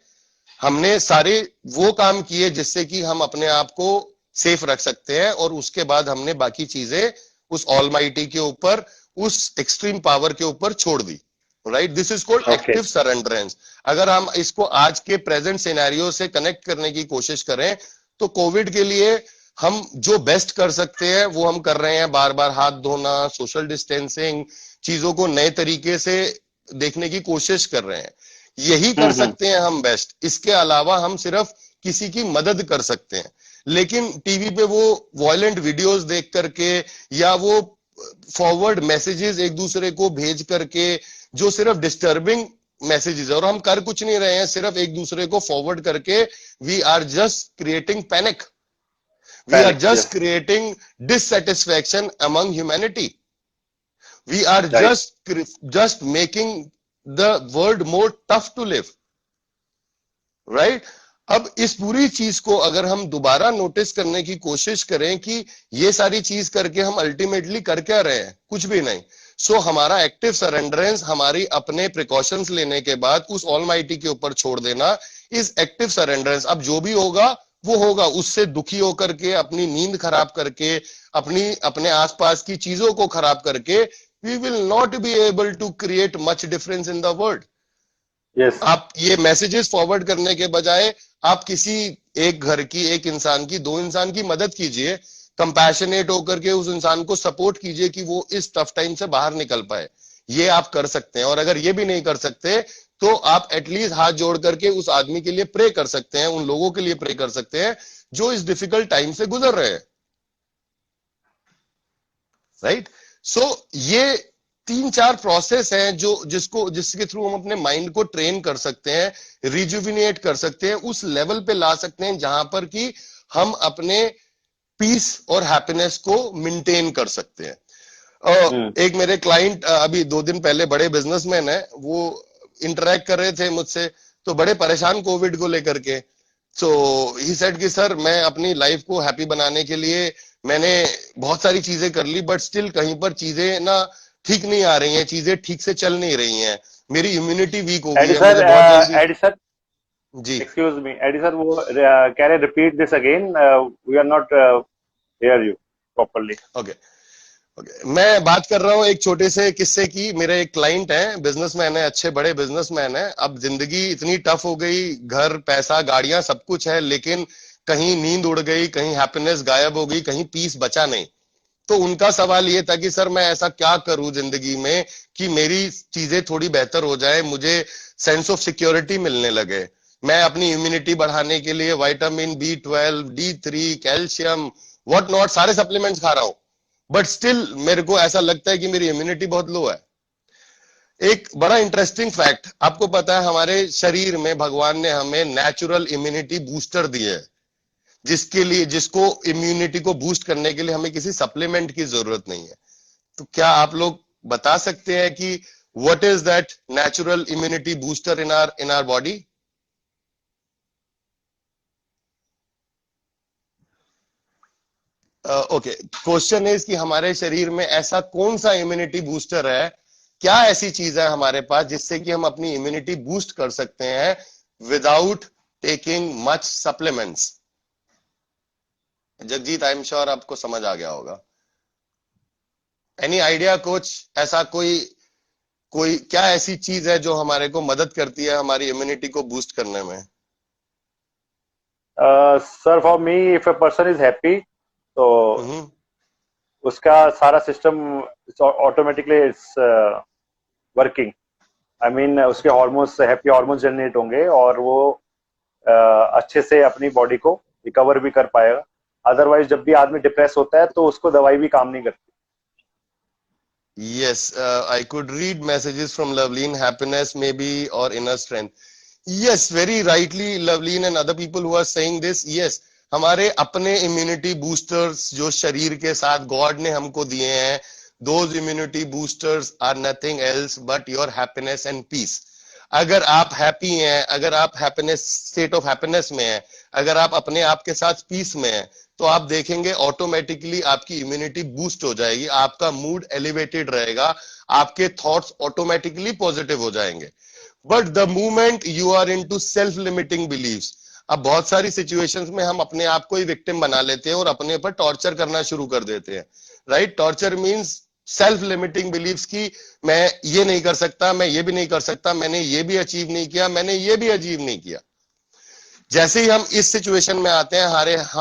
S1: हमने सारे वो काम किए जिससे कि हम अपने आप को सेफ रख सकते हैं, और उसके बाद हमने बाकी चीजें उस ऑलमाइटी के ऊपर, उस एक्सट्रीम पावर के ऊपर छोड़ दी। Right, this is called
S2: okay.
S1: Active surrenderance. अगर हम इसको आज के प्रेजेंट सिनेरियो से कनेक्ट करने की कोशिश करें, तो कोविड के लिए हम जो बेस्ट कर सकते हैं वो हम कर रहे हैं। बार बार हाथ धोना, सोशल डिस्टेंसिंग, चीजों को नए तरीके से देखने की कोशिश कर रहे हैं, यही कर सकते हैं हम बेस्ट। इसके अलावा हम सिर्फ किसी की मदद कर सकते हैं, लेकिन टीवी पे वो वायलेंट वीडियोस देख करके या वो फॉरवर्ड मैसेजेस एक दूसरे को भेज करके, जो सिर्फ डिस्टर्बिंग मैसेजेस है, और हम कर कुछ नहीं रहे हैं, सिर्फ एक दूसरे को फॉरवर्ड करके we are just creating panic, we are
S2: panic,
S1: just
S2: yes.
S1: Creating dissatisfaction among humanity, we are
S2: right.
S1: Just making the world more tough to live. Right, अब इस पूरी चीज को अगर हम दोबारा नोटिस करने की कोशिश करें कि ये सारी चीज करके हम अल्टीमेटली कर क्या रहे हैं, कुछ भी नहीं। सो हमारा एक्टिव सरेंडरेंस, हमारी अपने प्रिकॉशंस लेने के बाद उस ऑलमाइटी के ऊपर छोड़ देना, इज एक्टिव सरेंडरेंस। अब जो भी होगा वो होगा, उससे दुखी होकर के, अपनी नींद खराब करके, अपने आसपास की चीजों को खराब करके, we will not be able to create much difference in the world.
S2: Yes.
S1: आप ये मैसेजेस फॉरवर्ड करने के बजाय आप किसी एक घर की, एक इंसान की, दो इंसान की मदद कीजिए, कंपैशनेट होकर के उस इंसान को सपोर्ट कीजिए कि वो इस टफ टाइम से बाहर निकल पाए। ये आप कर सकते हैं। और अगर ये भी नहीं कर सकते तो आप एटलीस्ट हाथ जोड़ करके उस आदमी के लिए प्रे कर सकते हैं, उन लोगों के लिए प्रे कर सकते हैं जो इस डिफिकल्ट टाइम से गुजर रहे हैं। राइट, सो ये तीन चार प्रोसेस हैं जो जिसके थ्रू हम अपने माइंड को ट्रेन कर सकते हैं, रिजुविनेट कर सकते हैं, उस लेवल पे ला सकते हैं जहां पर कि हम अपने पीस और हैप्पीनेस को मेंटेन कर सकते हैं। एक मेरे क्लाइंट अभी 2 दिन पहले, बड़े बिजनेसमैन है, वो इंटरेक्ट कर रहे थे मुझसे, तो बड़े परेशान कोविड को लेकर के। सो ही सेड कि सर, मैं अपनी लाइफ को हैप्पी बनाने के लिए मैंने बहुत सारी चीजें कर ली, बट स्टिल कहीं पर चीजें ना ठीक नहीं आ रही हैं, चीजें ठीक से चल नहीं रही हैं, मेरी इम्यूनिटी वीक हो गई
S2: एडी
S1: है,
S2: सर,
S1: मुझे बहुत जल्दी।
S2: एडी सर,
S1: जी,
S2: एक्सक्यूज मी, एडी सर, वो can I repeat this again? We are not hear you properly.
S1: Okay okay, मैं बात कर रहा हूँ एक छोटे से किस्से की। मेरे एक क्लाइंट है, बिजनेसमैन है, अच्छे बड़े बिजनेसमैन है। अब जिंदगी इतनी टफ हो गई, घर, पैसा, गाड़ियां, सब कुछ है, लेकिन कहीं नींद उड़ गई, कहीं हैप्पीनेस गायब हो गई, कहीं पीस बचा नहीं। तो उनका सवाल ये था कि सर, मैं ऐसा क्या करूं जिंदगी में कि मेरी चीजें थोड़ी बेहतर हो जाए, मुझे सेंस ऑफ सिक्योरिटी मिलने लगे। मैं अपनी इम्यूनिटी बढ़ाने के लिए vitamin B12, D3, calcium, what not, सारे सप्लीमेंट्स खा रहा हूं, बट स्टिल मेरे को ऐसा लगता है कि मेरी इम्यूनिटी बहुत लो है। एक बड़ा इंटरेस्टिंग फैक्ट आपको पता है, हमारे शरीर में भगवान ने हमें नेचुरल इम्यूनिटी बूस्टर दिए है, जिसको इम्यूनिटी को बूस्ट करने के लिए हमें किसी सप्लीमेंट की जरूरत नहीं है। तो क्या आप लोग बता सकते हैं कि what is that natural immunity booster in our body? Okay, question is कि हमारे शरीर में ऐसा कौन सा इम्यूनिटी बूस्टर है, क्या ऐसी चीज है हमारे पास जिससे कि हम अपनी इम्यूनिटी बूस्ट कर सकते हैं without taking much supplements? Jagjit, I am sure आपको समझ आ गया होगा। Any idea coach? ऐसा कोई कोई क्या ऐसी चीज है जो हमारे को मदद करती है हमारी इम्यूनिटी को बूस्ट करने में?
S2: Sir, for me, if a person is happy, तो
S1: हम्म,
S2: उसका सारा system automatically it's working. I mean, उसके हार्मोन्स, हैप्पी हार्मोन्स जनरेट होंगे और वो अच्छे से अपनी बॉडी को रिकवर भी कर पाएगा। अदरवाइज जब भी आदमी डिप्रेस होता है तो उसको दवाई भी काम नहीं करती।
S1: yes, I could read messages from Loveleen, happiness maybe or inner strength. Yes, very rightly Loveleen and other people who are saying this. Yes, हमारे अपने इम्यूनिटी बूस्टर्स जो शरीर के साथ गॉड ने हमको दिए हैं, those immunity boosters are nothing else but your happiness and peace. अगर आप हैप्पी हैं, अगर आप हैप्पीनेस स्टेट ऑफ हैप्पीनेस में हैं, अगर आप अपने आप के साथ पीस में हैं, तो आप देखेंगे ऑटोमेटिकली आपकी इम्यूनिटी बूस्ट हो जाएगी, आपका मूड एलिवेटेड रहेगा, आपके थॉट्स ऑटोमेटिकली पॉजिटिव हो जाएंगे। But the moment you are into self limiting believes, अब बहुत सारी सिचुएशंस में हम अपने आप को ही विक्टिम बना लेते हैं और अपने पर टॉर्चर करना शुरू कर देते हैं, right. Torture means self limiting believes की मैं ये नहीं कर सकता, मैं ये भी नहीं कर सकता, मैंने ये भी अचीव नहीं किया, मैंने ये भी अचीव नहीं किया। जैसे ही हम इस सिचुएशन में आते हैं,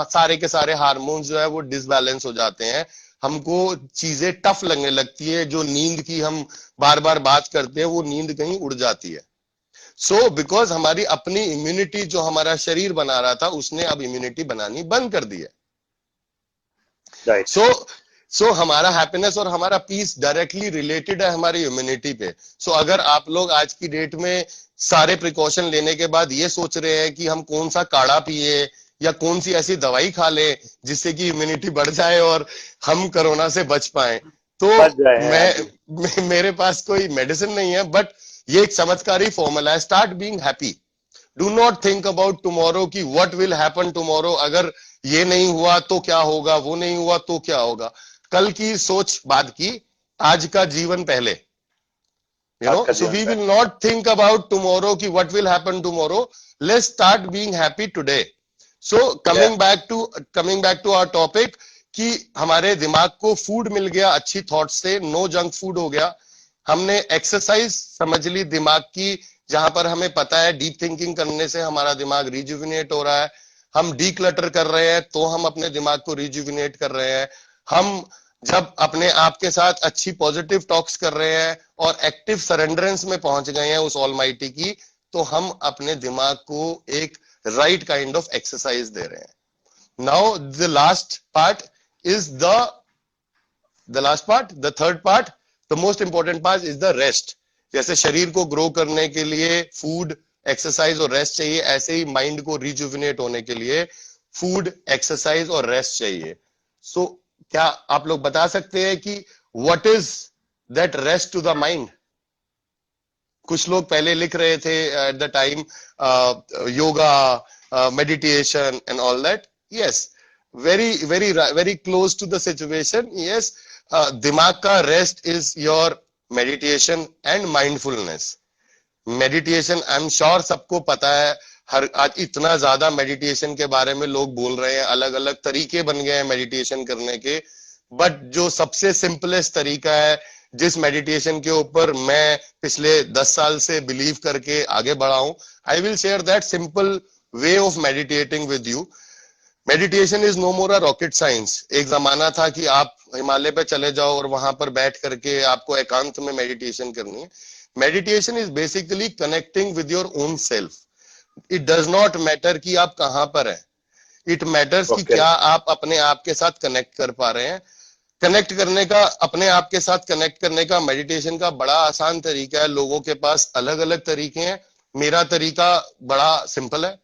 S1: सारे के सारे हार्मोन्स जो है वो डिसबैलेंस हो जाते हैं, हमको चीजें टफ लगने लगती है, जो नींद की हम बार बार बात करते हैं वो नींद कहीं उड़ जाती है। सो बिकॉज हमारी अपनी इम्यूनिटी जो हमारा शरीर बना रहा था उसने अब इम्यूनिटी बनानी बंद कर दी है।
S2: राइट।
S1: सो हमारा हैप्पीनेस और हमारा पीस डायरेक्टली रिलेटेड है हमारी इम्यूनिटी पे। सो अगर आप लोग आज की डेट में सारे प्रिकॉशन लेने के बाद ये सोच रहे हैं कि हम कौन सा काढ़ा पिए या कौन सी ऐसी दवाई खा लें जिससे कि इम्यूनिटी बढ़ जाए और हम कोरोना से बच पाए, तो
S2: बच जाए हैं।
S1: मेरे पास कोई मेडिसिन नहीं है, बट ये एक चमत्कारी फॉर्मूला है। Start being happy, do not think about tomorrow कि व्हाट विल हैपन टुमारो, अगर ये नहीं हुआ तो क्या होगा, वो नहीं हुआ तो क्या होगा। कल की सोच बाद की, आज का जीवन पहले, you know. So we will not think about tomorrow कि what will happen tomorrow, let's start being happy today. So coming back to our topic, कि हमारे दिमाग को फूड मिल गया अच्छी थॉट से, नो जंक फूड हो गया, हमने एक्सरसाइज समझ ली दिमाग की, जहां पर हमें पता है डीप थिंकिंग करने से हमारा दिमाग रिजुविनेट हो रहा है, हम डीक्लटर कर रहे हैं तो हम अपने दिमाग को रिजुविनेट कर रहे हैं, हम जब अपने आप के साथ अच्छी पॉजिटिव टॉक्स कर रहे हैं और एक्टिव सरेंडरेंस में पहुंच गए हैं उस ऑलमाइटी की, तो हम अपने दिमाग को एक राइट काइंड ऑफ एक्सरसाइज दे रहे हैं। Now the last part is the third part, the most important part is the rest. जैसे शरीर को ग्रो करने के लिए फूड, एक्सरसाइज और रेस्ट चाहिए, ऐसे ही माइंड को रिजुविनेट होने के लिए फूड, एक्सरसाइज और रेस्ट चाहिए। सो क्या आप लोग बता सकते हैं कि what is that rest to the mind? कुछ लोग पहले लिख रहे थे at the time yoga, meditation and all that. Yes, very very very close to the situation. Yes, दिमाग का rest is your meditation and mindfulness. Meditation I am sure सबको पता है, हर आज इतना ज्यादा मेडिटेशन के बारे में लोग बोल रहे हैं, अलग अलग तरीके बन गए हैं मेडिटेशन करने के, बट जो सबसे सिंपलेस्ट तरीका है, जिस मेडिटेशन के ऊपर मैं पिछले 10 साल से बिलीव करके आगे बढ़ा हूं, I will share that simple way of meditating with you. Meditation is no more a rocket science. एक जमाना था कि आप हिमालय पे चले जाओ और वहां पर बैठ करके आपको एकांत में मेडिटेशन करनी है। Meditation is basically connecting with your own self. It does not matter कि आप कहां पर हैं, इट मैटर्स कि क्या आप अपने आप के साथ कनेक्ट कर पा रहे हैं। कनेक्ट करने का, अपने आप के साथ कनेक्ट करने का मेडिटेशन का बड़ा आसान तरीका है। लोगों के पास अलग अलग तरीके हैं, मेरा तरीका बड़ा सिंपल है।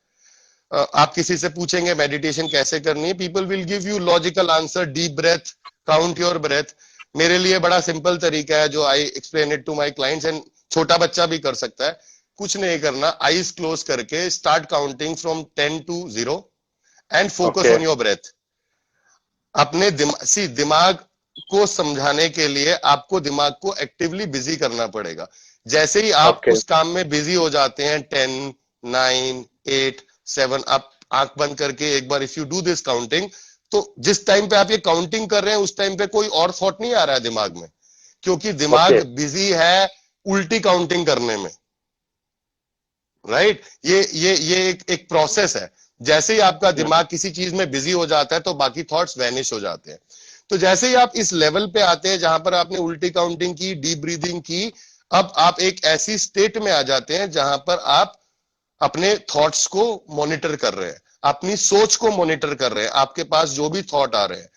S1: आप किसी से पूछेंगे मेडिटेशन कैसे करनी है, people will give you logical answer, deep breath, count your breath. मेरे लिए बड़ा सिंपल तरीका है जो I explain it to my clients, and छोटा बच्चा भी कर सकता है। कुछ नहीं करना, आईज क्लोज करके start counting from 10 to 0 and focus on your breath. अपने दिमाग को समझाने के लिए आपको दिमाग को एक्टिवली बिजी करना पड़ेगा। जैसे ही आप उस काम में बिजी हो जाते हैं, 10, 9, 8, 7, आप आंख बंद करके एक बार if you do this counting, तो जिस टाइम पे आप ये काउंटिंग कर रहे हैं उस टाइम पे कोई और थॉट नहीं आ रहा है दिमाग में, क्योंकि दिमाग बिजी है उल्टी काउंटिंग करने में, राइट। ये एक प्रोसेस है। जैसे ही आपका दिमाग किसी चीज में बिजी हो जाता है तो बाकी थॉट्स वैनिश हो जाते हैं। तो जैसे ही आप इस लेवल पे आते हैं जहां पर आपने उल्टी काउंटिंग की, डीप ब्रीदिंग की, अब आप एक ऐसी स्टेट में आ जाते हैं जहां पर आप अपने थॉट्स को मॉनिटर कर रहे हैं, अपनी सोच को मॉनिटर कर रहे हैं। आपके पास जो भी थॉट आ रहे हैं,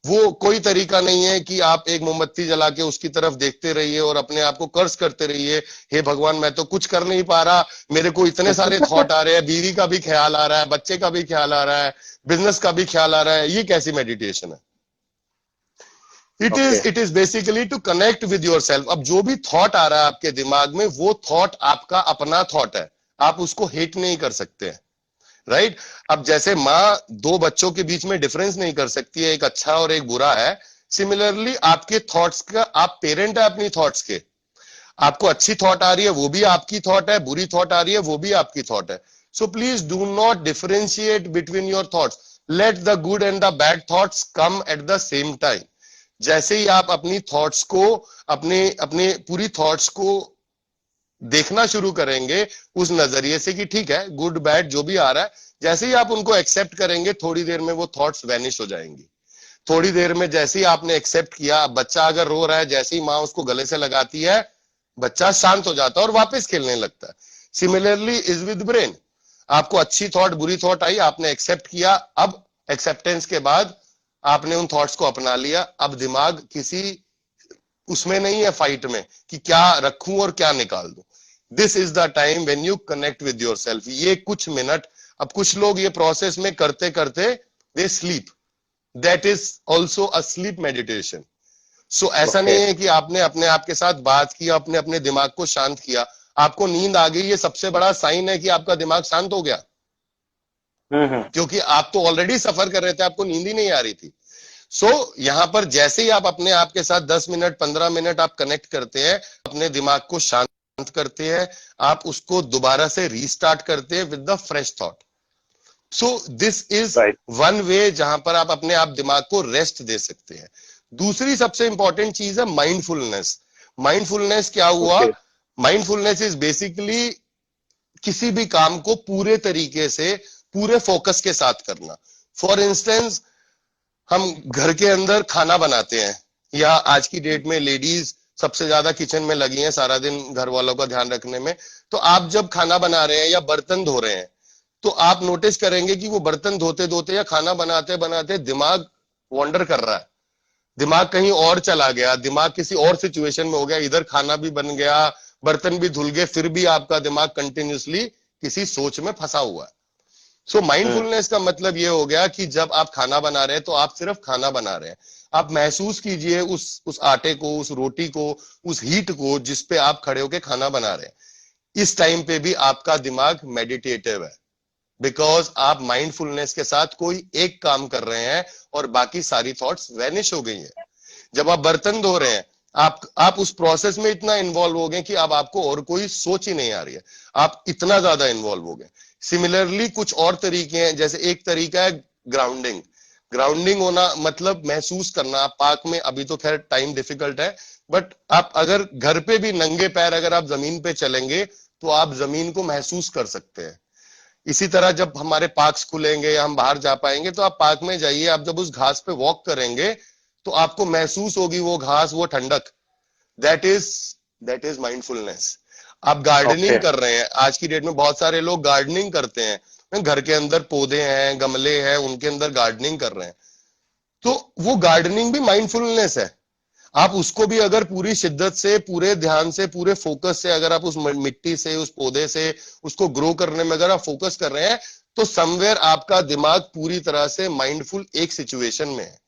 S1: वो कोई तरीका नहीं है कि आप एक मोमबत्ती जला के उसकी तरफ देखते रहिए और अपने आप को कर्ज करते रहिए, हे भगवान मैं तो कुछ कर नहीं पा रहा, मेरे को इतने सारे थॉट आ रहे हैं, बीवी का भी ख्याल आ रहा है, बच्चे का भी ख्याल आ रहा है, बिजनेस का भी ख्याल आ रहा है। ये कैसी मेडिटेशन है? It is basically to connect with your self. अब जो भी थॉट आ रहा है आपके दिमाग में, वो थॉट आपका अपना थॉट है, आप उसको हेट नहीं कर सकते हैं, राइट? अब जैसे माँ दो बच्चों के बीच में डिफरेंस नहीं कर सकती है, एक अच्छा और एक बुरा है, सिमिलरली आपके थॉट्स का, आप पेरेंट है अपनी थॉट्स के। आपको अच्छी थॉट आ रही है वो भी आपकी थॉट है, बुरी थॉट आ रही है वो भी आपकी थॉट है। So please do not differentiate between your thoughts, let the good and the bad thoughts come at the same time. जैसे ही आप अपनी थॉट्स को, अपने अपने पूरी थॉट्स को देखना शुरू करेंगे उस नजरिए से कि ठीक है गुड बैड जो भी आ रहा है, जैसे ही आप उनको एक्सेप्ट करेंगे थोड़ी देर में वो थॉट्स वैनिश हो जाएंगी। थोड़ी देर में जैसे ही आपने एक्सेप्ट किया, बच्चा अगर रो रहा है, जैसे ही माँ उसको गले से लगाती है, बच्चा शांत हो जाता है और वापस खेलने लगता है। Similarly is with brain. आपको अच्छी थॉट बुरी थॉट आई, आपने एक्सेप्ट किया, अब एक्सेप्टेंस के बाद आपने उन थॉट्स को अपना लिया। अब दिमाग किसी उसमें नहीं है फाइट में कि क्या रखूं और क्या निकाल दूं। This is the time when you connect with yourself. ये कुछ मिनट, अब कुछ लोग ये प्रोसेस में करते करते they sleep, that is also a sleep meditation. So ऐसा नहीं है कि आपने अपने आप के साथ बात की, आपने अपने दिमाग को शांत किया, आपको नींद आ गई, ये सबसे बड़ा साइन है कि आपका दिमाग शांत हो गया, क्योंकि आप तो ऑलरेडी सफर कर रहे थे, आपको नींद ही नहीं आ रही थी। यहां पर जैसे ही आप अपने आप के साथ 10 मिनट 15 मिनट आप कनेक्ट करते हैं, अपने दिमाग को शांत करते हैं, आप उसको दोबारा से रीस्टार्ट करते हैं with the fresh thought. So this is one way जहां पर आप अपने आप दिमाग को रेस्ट दे सकते हैं। दूसरी सबसे इंपॉर्टेंट चीज है माइंडफुलनेस। माइंडफुलनेस क्या हुआ? माइंडफुलनेस इज बेसिकली किसी भी काम को पूरे तरीके से, पूरे फोकस के साथ करना। फॉर इंस्टेंस, हम घर के अंदर खाना बनाते हैं, या आज की डेट में लेडीज सबसे ज्यादा किचन में लगी हैं सारा दिन घर वालों का ध्यान रखने में। तो आप जब खाना बना रहे हैं या बर्तन धो रहे हैं, तो आप नोटिस करेंगे कि वो बर्तन धोते धोते या खाना बनाते बनाते दिमाग वॉन्डर कर रहा है, दिमाग कहीं और चला गया, दिमाग किसी और सिचुएशन में हो गया, इधर खाना भी बन गया, बर्तन भी धुल गए, फिर भी आपका दिमाग कंटिन्यूसली किसी सोच में फंसा हुआ है। सो माइंडफुलनेस का मतलब ये हो गया कि जब आप खाना बना रहे हैं तो आप सिर्फ खाना बना रहे हैं। आप महसूस कीजिए उस आटे को, उस रोटी को, उस हीट को जिस पे आप खड़े होके खाना बना रहे हैं। इस टाइम पे भी आपका दिमाग मेडिटेटिव है, बिकॉज आप माइंडफुलनेस के साथ कोई एक काम कर रहे हैं और बाकी सारी थॉट्स वैनिश हो गई हैं। जब आप बर्तन धो रहे हैं, आप उस प्रोसेस में इतना इन्वॉल्व हो गए कि अब आपको और कोई सोच ही नहीं आ रही है, आप इतना ज्यादा इन्वॉल्व हो गए। सिमिलरली कुछ और तरीके हैं, जैसे एक तरीका है ग्राउंडिंग। ग्राउंडिंग होना मतलब महसूस करना। आप पार्क में, अभी तो खैर टाइम डिफिकल्ट है, बट आप अगर घर पे भी नंगे पैर अगर आप जमीन पे चलेंगे तो आप जमीन को महसूस कर सकते हैं। इसी तरह जब हमारे पार्क्स खुलेंगे या हम बाहर जा पाएंगे, तो आप पार्क में जाइए, आप जब उस घास पे वॉक करेंगे तो आपको महसूस होगी वो घास, वो ठंडक। That is mindfulness. आप गार्डनिंग कर रहे हैं, आज की डेट में बहुत सारे लोग गार्डनिंग करते हैं, घर के अंदर पौधे हैं, गमले हैं, उनके अंदर गार्डनिंग कर रहे हैं, तो वो गार्डनिंग भी माइंडफुलनेस है। आप उसको भी अगर पूरी शिद्दत से, पूरे ध्यान से, पूरे फोकस से अगर आप उस मिट्टी से, उस पौधे से उसको ग्रो करने में अगर आप फोकस कर रहे हैं, तो समवेयर आपका दिमाग पूरी तरह से माइंडफुल एक सिचुएशन में है।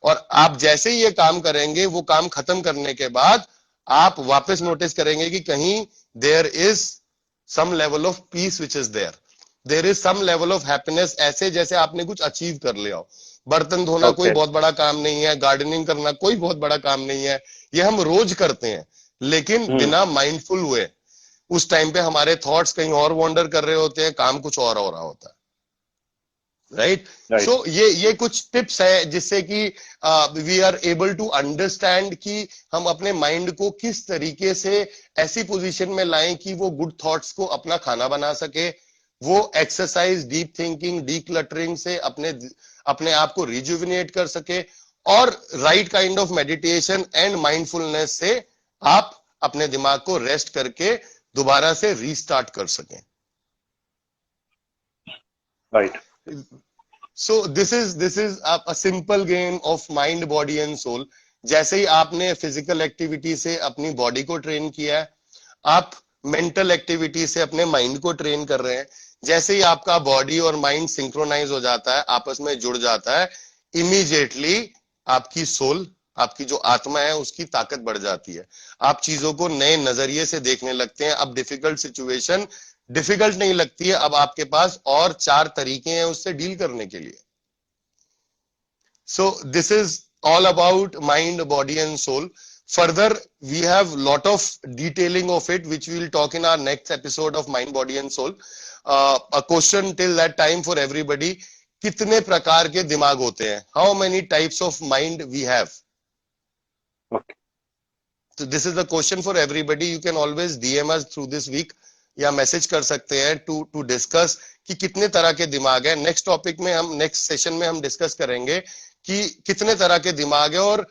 S1: और आप जैसे ही ये काम करेंगे, वो काम खत्म करने के बाद आप वापस नोटिस करेंगे कि कहीं there is some level of peace which is there is some level of happiness, ऐसे जैसे आपने कुछ अचीव कर लिया हो। बर्तन धोना कोई बहुत बड़ा काम नहीं है, गार्डनिंग करना कोई बहुत बड़ा काम नहीं है, ये हम रोज करते हैं, लेकिन बिना माइंडफुल हुए। उस टाइम पे हमारे थॉट्स कहीं और वॉन्डर कर रहे होते हैं, काम कुछ और हो रहा होता है, राइट? सो ये कुछ टिप्स है जिससे कि we are able to understand कि हम अपने माइंड को किस तरीके से ऐसी पोजीशन में लाएं कि वो गुड थॉट्स को अपना खाना बना सके। वो एक्सरसाइज, डीप थिंकिंग, डीक्लटरिंग से अपने आप को रिजुविनेट कर सके, और right kind of meditation and mindfulness से आप अपने दिमाग को रेस्ट करके दोबारा से रीस्टार्ट कर सकें।
S2: Right.
S1: So this is a simple game of mind, body and soul. जैसे ही आपने फिजिकल एक्टिविटी से अपनी बॉडी को ट्रेन किया है, आप मेंटल एक्टिविटी से अपने माइंड को ट्रेन कर रहे हैं। जैसे ही आपका बॉडी और माइंड सिंक्रोनाइज हो जाता है, आपस में जुड़ जाता है, इमीडिएटली आपकी सोल आपकी जो आत्मा है उसकी ताकत बढ़ जाती है, आप चीजों को नए नजरिए से देखने लगते हैं। अब डिफिकल्ट सिचुएशन डिफिकल्ट नहीं लगती है, अब आपके पास और 4 तरीके हैं उससे डील करने के लिए। So this is all about mind, body and soul. Further, we have lot of detailing of it, which we will talk in our next episode of Mind, Body and Soul. A question till that time for everybody: कितने प्रकार के दिमाग होते हैं? How many types of mind we have?
S2: Okay.
S1: So this is the question for everybody. You can always DM us through this week या मैसेज कर सकते हैं टू डिस्कस कि कितने तरह के दिमाग है। नेक्स्ट टॉपिक में हम नेक्स्ट सेशन में हम डिस्कस करेंगे कि कितने तरह के दिमाग है और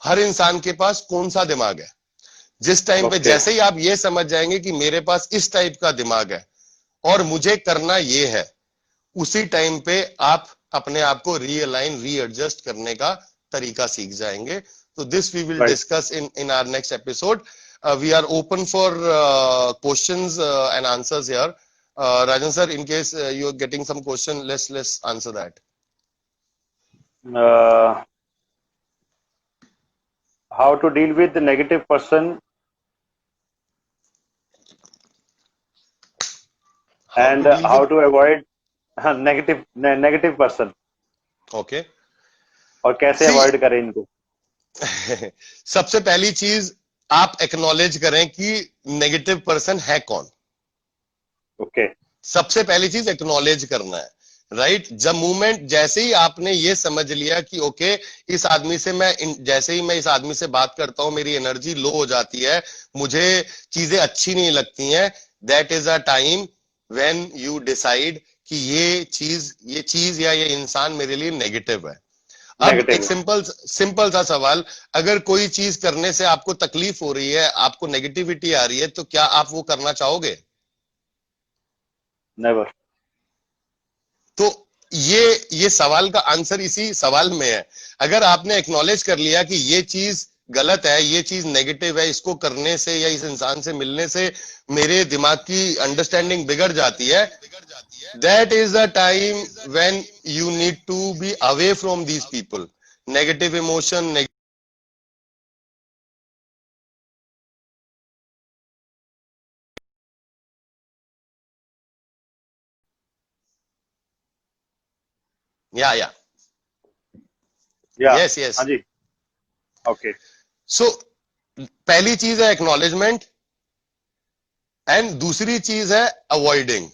S1: हर इंसान के पास कौन सा दिमाग है। जिस टाइम पे जैसे ही आप ये समझ जाएंगे कि मेरे पास इस टाइप का दिमाग है और मुझे करना ये है, उसी टाइम पे आप अपने आप को रीअलाइन रीएडजस्ट करने का तरीका सीख जाएंगे। तो this we will discuss in our next episode. We are open for questions and answers here. Rajan sir, in case you are getting some question, let's answer that.
S2: How to deal with the negative person and how to avoid negative person.
S1: Okay.
S2: और कैसे अवॉइड करें इनको?
S1: सबसे पहली चीज आप एक्नॉलेज करें कि नेगेटिव पर्सन है कौन।
S2: ओके
S1: सबसे पहली चीज एक्नॉलेज करना है, राइट। जब मूवमेंट जैसे ही आपने ये समझ लिया कि ओके इस आदमी से जैसे ही मैं इस आदमी से बात करता हूं मेरी एनर्जी लो हो जाती है, मुझे चीजें अच्छी नहीं लगती हैं, that is a time when you decide कि ये चीज या ये इंसान मेरे लिए नेगेटिव है। अब एक सिंपल सा सवाल, अगर कोई चीज करने से आपको तकलीफ हो रही है, आपको नेगेटिविटी आ रही है, तो क्या आप वो करना चाहोगे?
S2: नेवर।
S1: तो ये सवाल का आंसर इसी सवाल में है। अगर आपने एक्नॉलेज कर लिया कि ये चीज गलत है, ये चीज नेगेटिव है, इसको करने से या इस इंसान से मिलने से मेरे दिमाग की अंडरस्टैंडिंग बिगड़ जाती है, that is the time when you need to be away from these people. Negative emotion, yes yes,
S2: हाँ जी, ओके।
S1: सो पहली चीज है एक्नॉलेजमेंट एंड दूसरी चीज है अवॉइडिंग।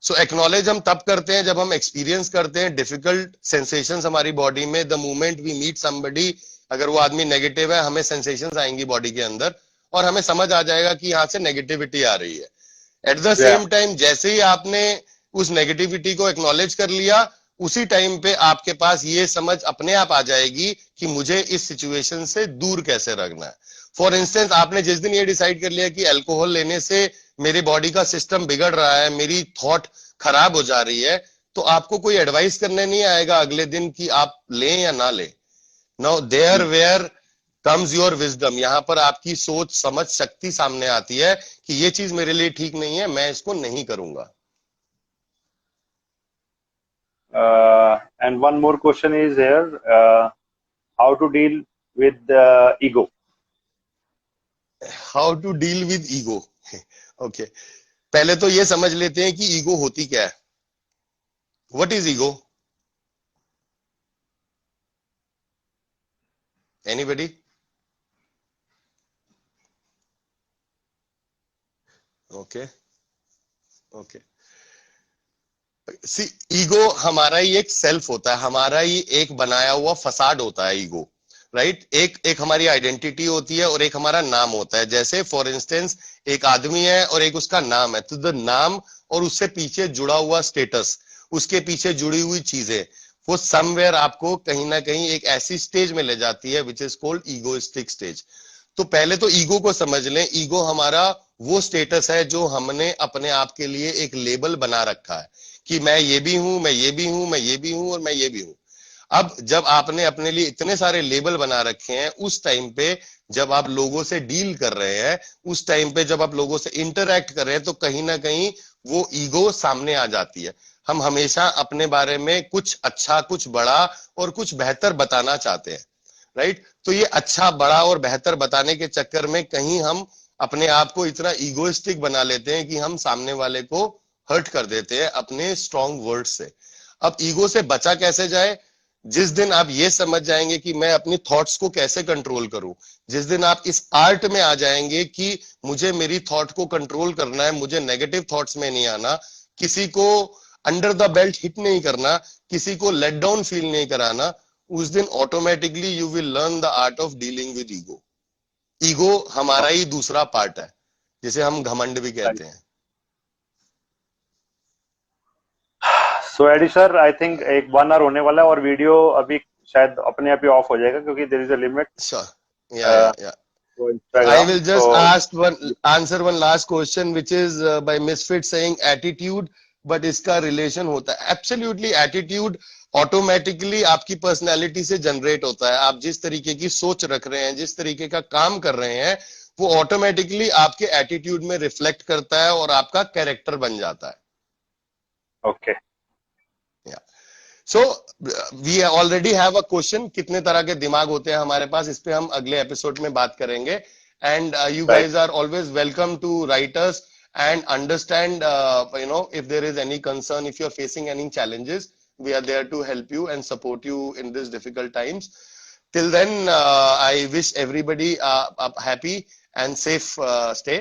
S1: सो एक्नॉलेज हम तब करते हैं जब हम एक्सपीरियंस करते हैं डिफिकल्ट सेंसेशंस हमारी बॉडी में। The moment we meet somebody, अगर वो आदमी नेगेटिव है, हमें सेंसेशंस आएंगी बॉडी के अंदर और हमें समझ आ जाएगा कि यहां से नेगेटिविटी आ रही है। एट द सेम टाइम जैसे ही आपने उस नेगेटिविटी को एक्नॉलेज कर लिया, उसी टाइम पे आपके पास ये समझ अपने आप आ जाएगी कि मुझे इस सिचुएशन से दूर कैसे रखना है। फॉर इंस्टेंस, आपने जिस दिन ये डिसाइड कर लिया कि अल्कोहल लेने से मेरे बॉडी का सिस्टम बिगड़ रहा है, मेरी थॉट खराब हो जा रही है, तो आपको कोई एडवाइस करने नहीं आएगा अगले दिन कि आप लें या ना लें। Now there where comes your wisdom, यहां पर आपकी सोच समझ शक्ति सामने आती है कि ये चीज मेरे लिए ठीक नहीं है, मैं इसको नहीं करूंगा।
S2: And one more question is here, how to deal with ego?
S1: How to deal with ego? Okay, पहले तो ये समझ लेते हैं कि ईगो होती क्या है। What is ego? Anybody? Okay, okay. C ego हमारा ही एक सेल्फ होता है, हमारा ही एक बनाया हुआ फसाड होता है ईगो, राइट। एक हमारी आइडेंटिटी होती है और एक हमारा नाम होता है। जैसे फॉर इंस्टेंस एक आदमी है और एक उसका नाम है, तो द नाम और उससे पीछे जुड़ा हुआ स्टेटस, उसके पीछे जुड़ी हुई चीजें, वो समवेयर आपको कहीं ना कहीं एक ऐसी स्टेज में ले जाती है which is called egoistic stage. तो पहले तो ईगो को समझ लें। ईगो हमारा वो स्टेटस है जो हमने अपने आप के लिए एक लेबल बना रखा है कि मैं ये भी हूं, मैं ये भी हूं, मैं ये भी हूं और मैं ये भी हूं। अब जब आपने अपने लिए इतने सारे लेबल बना रखे हैं, उस टाइम पे जब आप लोगों से डील कर रहे हैं, उस टाइम पे जब आप लोगों से इंटरैक्ट कर रहे हैं, तो कहीं ना कहीं वो ईगो सामने आ जाती है। हम हमेशा अपने बारे में कुछ अच्छा, कुछ बड़ा और कुछ बेहतर बताना चाहते हैं, राइट। तो ये अच्छा, बड़ा और बेहतर बताने के चक्कर में कहीं हम अपने आप को इतना ईगोइस्टिक बना लेते हैं कि हम सामने वाले को हर्ट कर देते हैं अपने स्ट्रॉन्ग वर्ड से। अब ईगो से बचा कैसे जाए? जिस दिन आप ये समझ जाएंगे कि मैं अपनी थॉट्स को कैसे कंट्रोल करूं, जिस दिन आप इस आर्ट में आ जाएंगे कि मुझे मेरी थॉट को कंट्रोल करना है, मुझे नेगेटिव थॉट्स में नहीं आना, किसी को अंडर द बेल्ट हिट नहीं करना, किसी को लेट डाउन फील नहीं कराना, उस दिन automatically you will learn the art of dealing with ego. Ego हमारा ही दूसरा पार्ट है, जिसे हम घमंड भी कहते हैं।
S2: सो एडी सर, आई थिंक एक 1 आवर होने वाला है और वीडियो अभी शायद अपने आप ही ऑफ हो जाएगा क्योंकि there is a limit
S1: Sure. Yeah.
S2: तो
S1: I
S2: इंस्टाग्राम
S1: will
S2: तो
S1: just answer one last question, which is by Misfit saying attitude, but इसका relation होता है absolutely। attitude ऑटोमेटिकली आपकी पर्सनैलिटी से जनरेट होता है। आप जिस तरीके की सोच रख रहे हैं, जिस तरीके का काम कर रहे हैं, वो ऑटोमेटिकली आपके एटीट्यूड में रिफ्लेक्ट करता है और आपका कैरेक्टर बन जाता है।
S2: Okay.
S1: So we already have a question, कितने तरह के दिमाग होते हैं हमारे पास, इस पे हम अगले एपिसोड में बात करेंगे। And you guys are always welcome to write us and understand, if there is any concern, if you're facing any challenges, we are there to help you and support you in this difficult times. Till then, I wish everybody a happy and safe stay.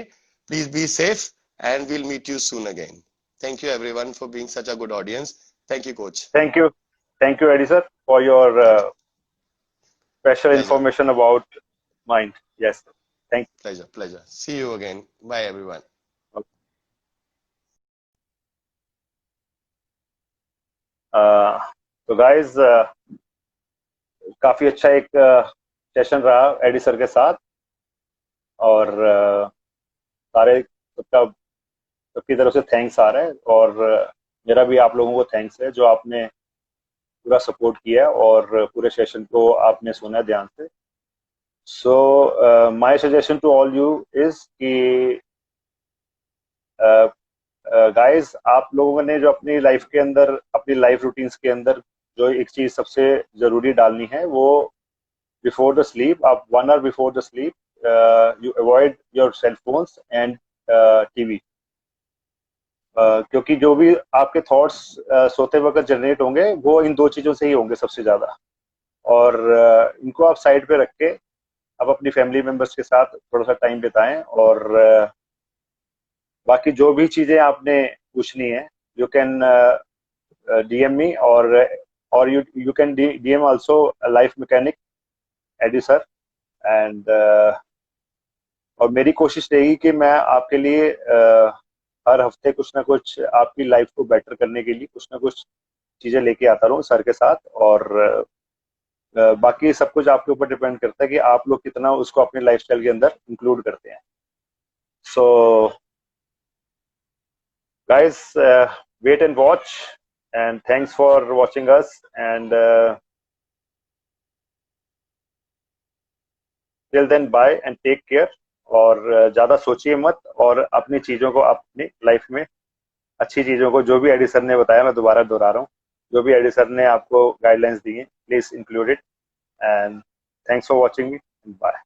S1: Please be safe and we'll meet you soon again. Thank you everyone for being such a good audience. Thank you, coach.
S2: Thank you AD sir for your special
S1: Pleasure.
S2: information about mind. Yes. Thank you.
S1: Pleasure. See you again. Bye, everyone.
S2: तो गाइस, काफी अच्छा एक सेशन रहा एडी सर के साथ और सारे सबकी तरफ से थैंक्स आ रहे हैं और मेरा भी आप लोगों को थैंक्स है जो आपने पूरा सपोर्ट किया और पूरे सेशन को आपने सुना ध्यान से। So my suggestion to all you is कि गाइस, आप लोगों ने जो अपनी लाइफ के अंदर, अपनी लाइफ रूटीन्स के अंदर जो एक चीज सबसे जरूरी डालनी है वो बिफोर द स्लीप, आप 1 hour before the sleep you avoid your cell phones and TV, क्योंकि जो भी आपके थॉट्स सोते वक्त जनरेट होंगे वो इन दो चीज़ों से ही होंगे सबसे ज़्यादा। और इनको आप साइड पे रख के आप अपनी फैमिली मेम्बर्स के साथ थोड़ा सा टाइम बिताएं और बाकी जो भी चीज़ें आपने पूछनी है यू कैन DM मी और you can DM also life mechanic AD sir. And और मेरी कोशिश रहेगी कि मैं आपके लिए हर हफ्ते कुछ ना कुछ आपकी लाइफ को बेटर करने के लिए कुछ ना कुछ चीज़ें लेके आता रहूँ सर के साथ। और बाकी सब कुछ आपके ऊपर डिपेंड करता है कि आप लोग कितना उसको अपने लाइफस्टाइल के अंदर इंक्लूड करते हैं। सो guys, wait and watch and thanks for watching us and till then bye and take care और ज़्यादा सोचिए मत और अपनी चीज़ों को अपनी लाइफ में अच्छी चीज़ों को जो भी एडी सर ने बताया मैं दोबारा दोहरा रहा हूँ, जो भी एडी सर ने आपको गाइडलाइंस दी हैं please include it and thanks for watching me, bye.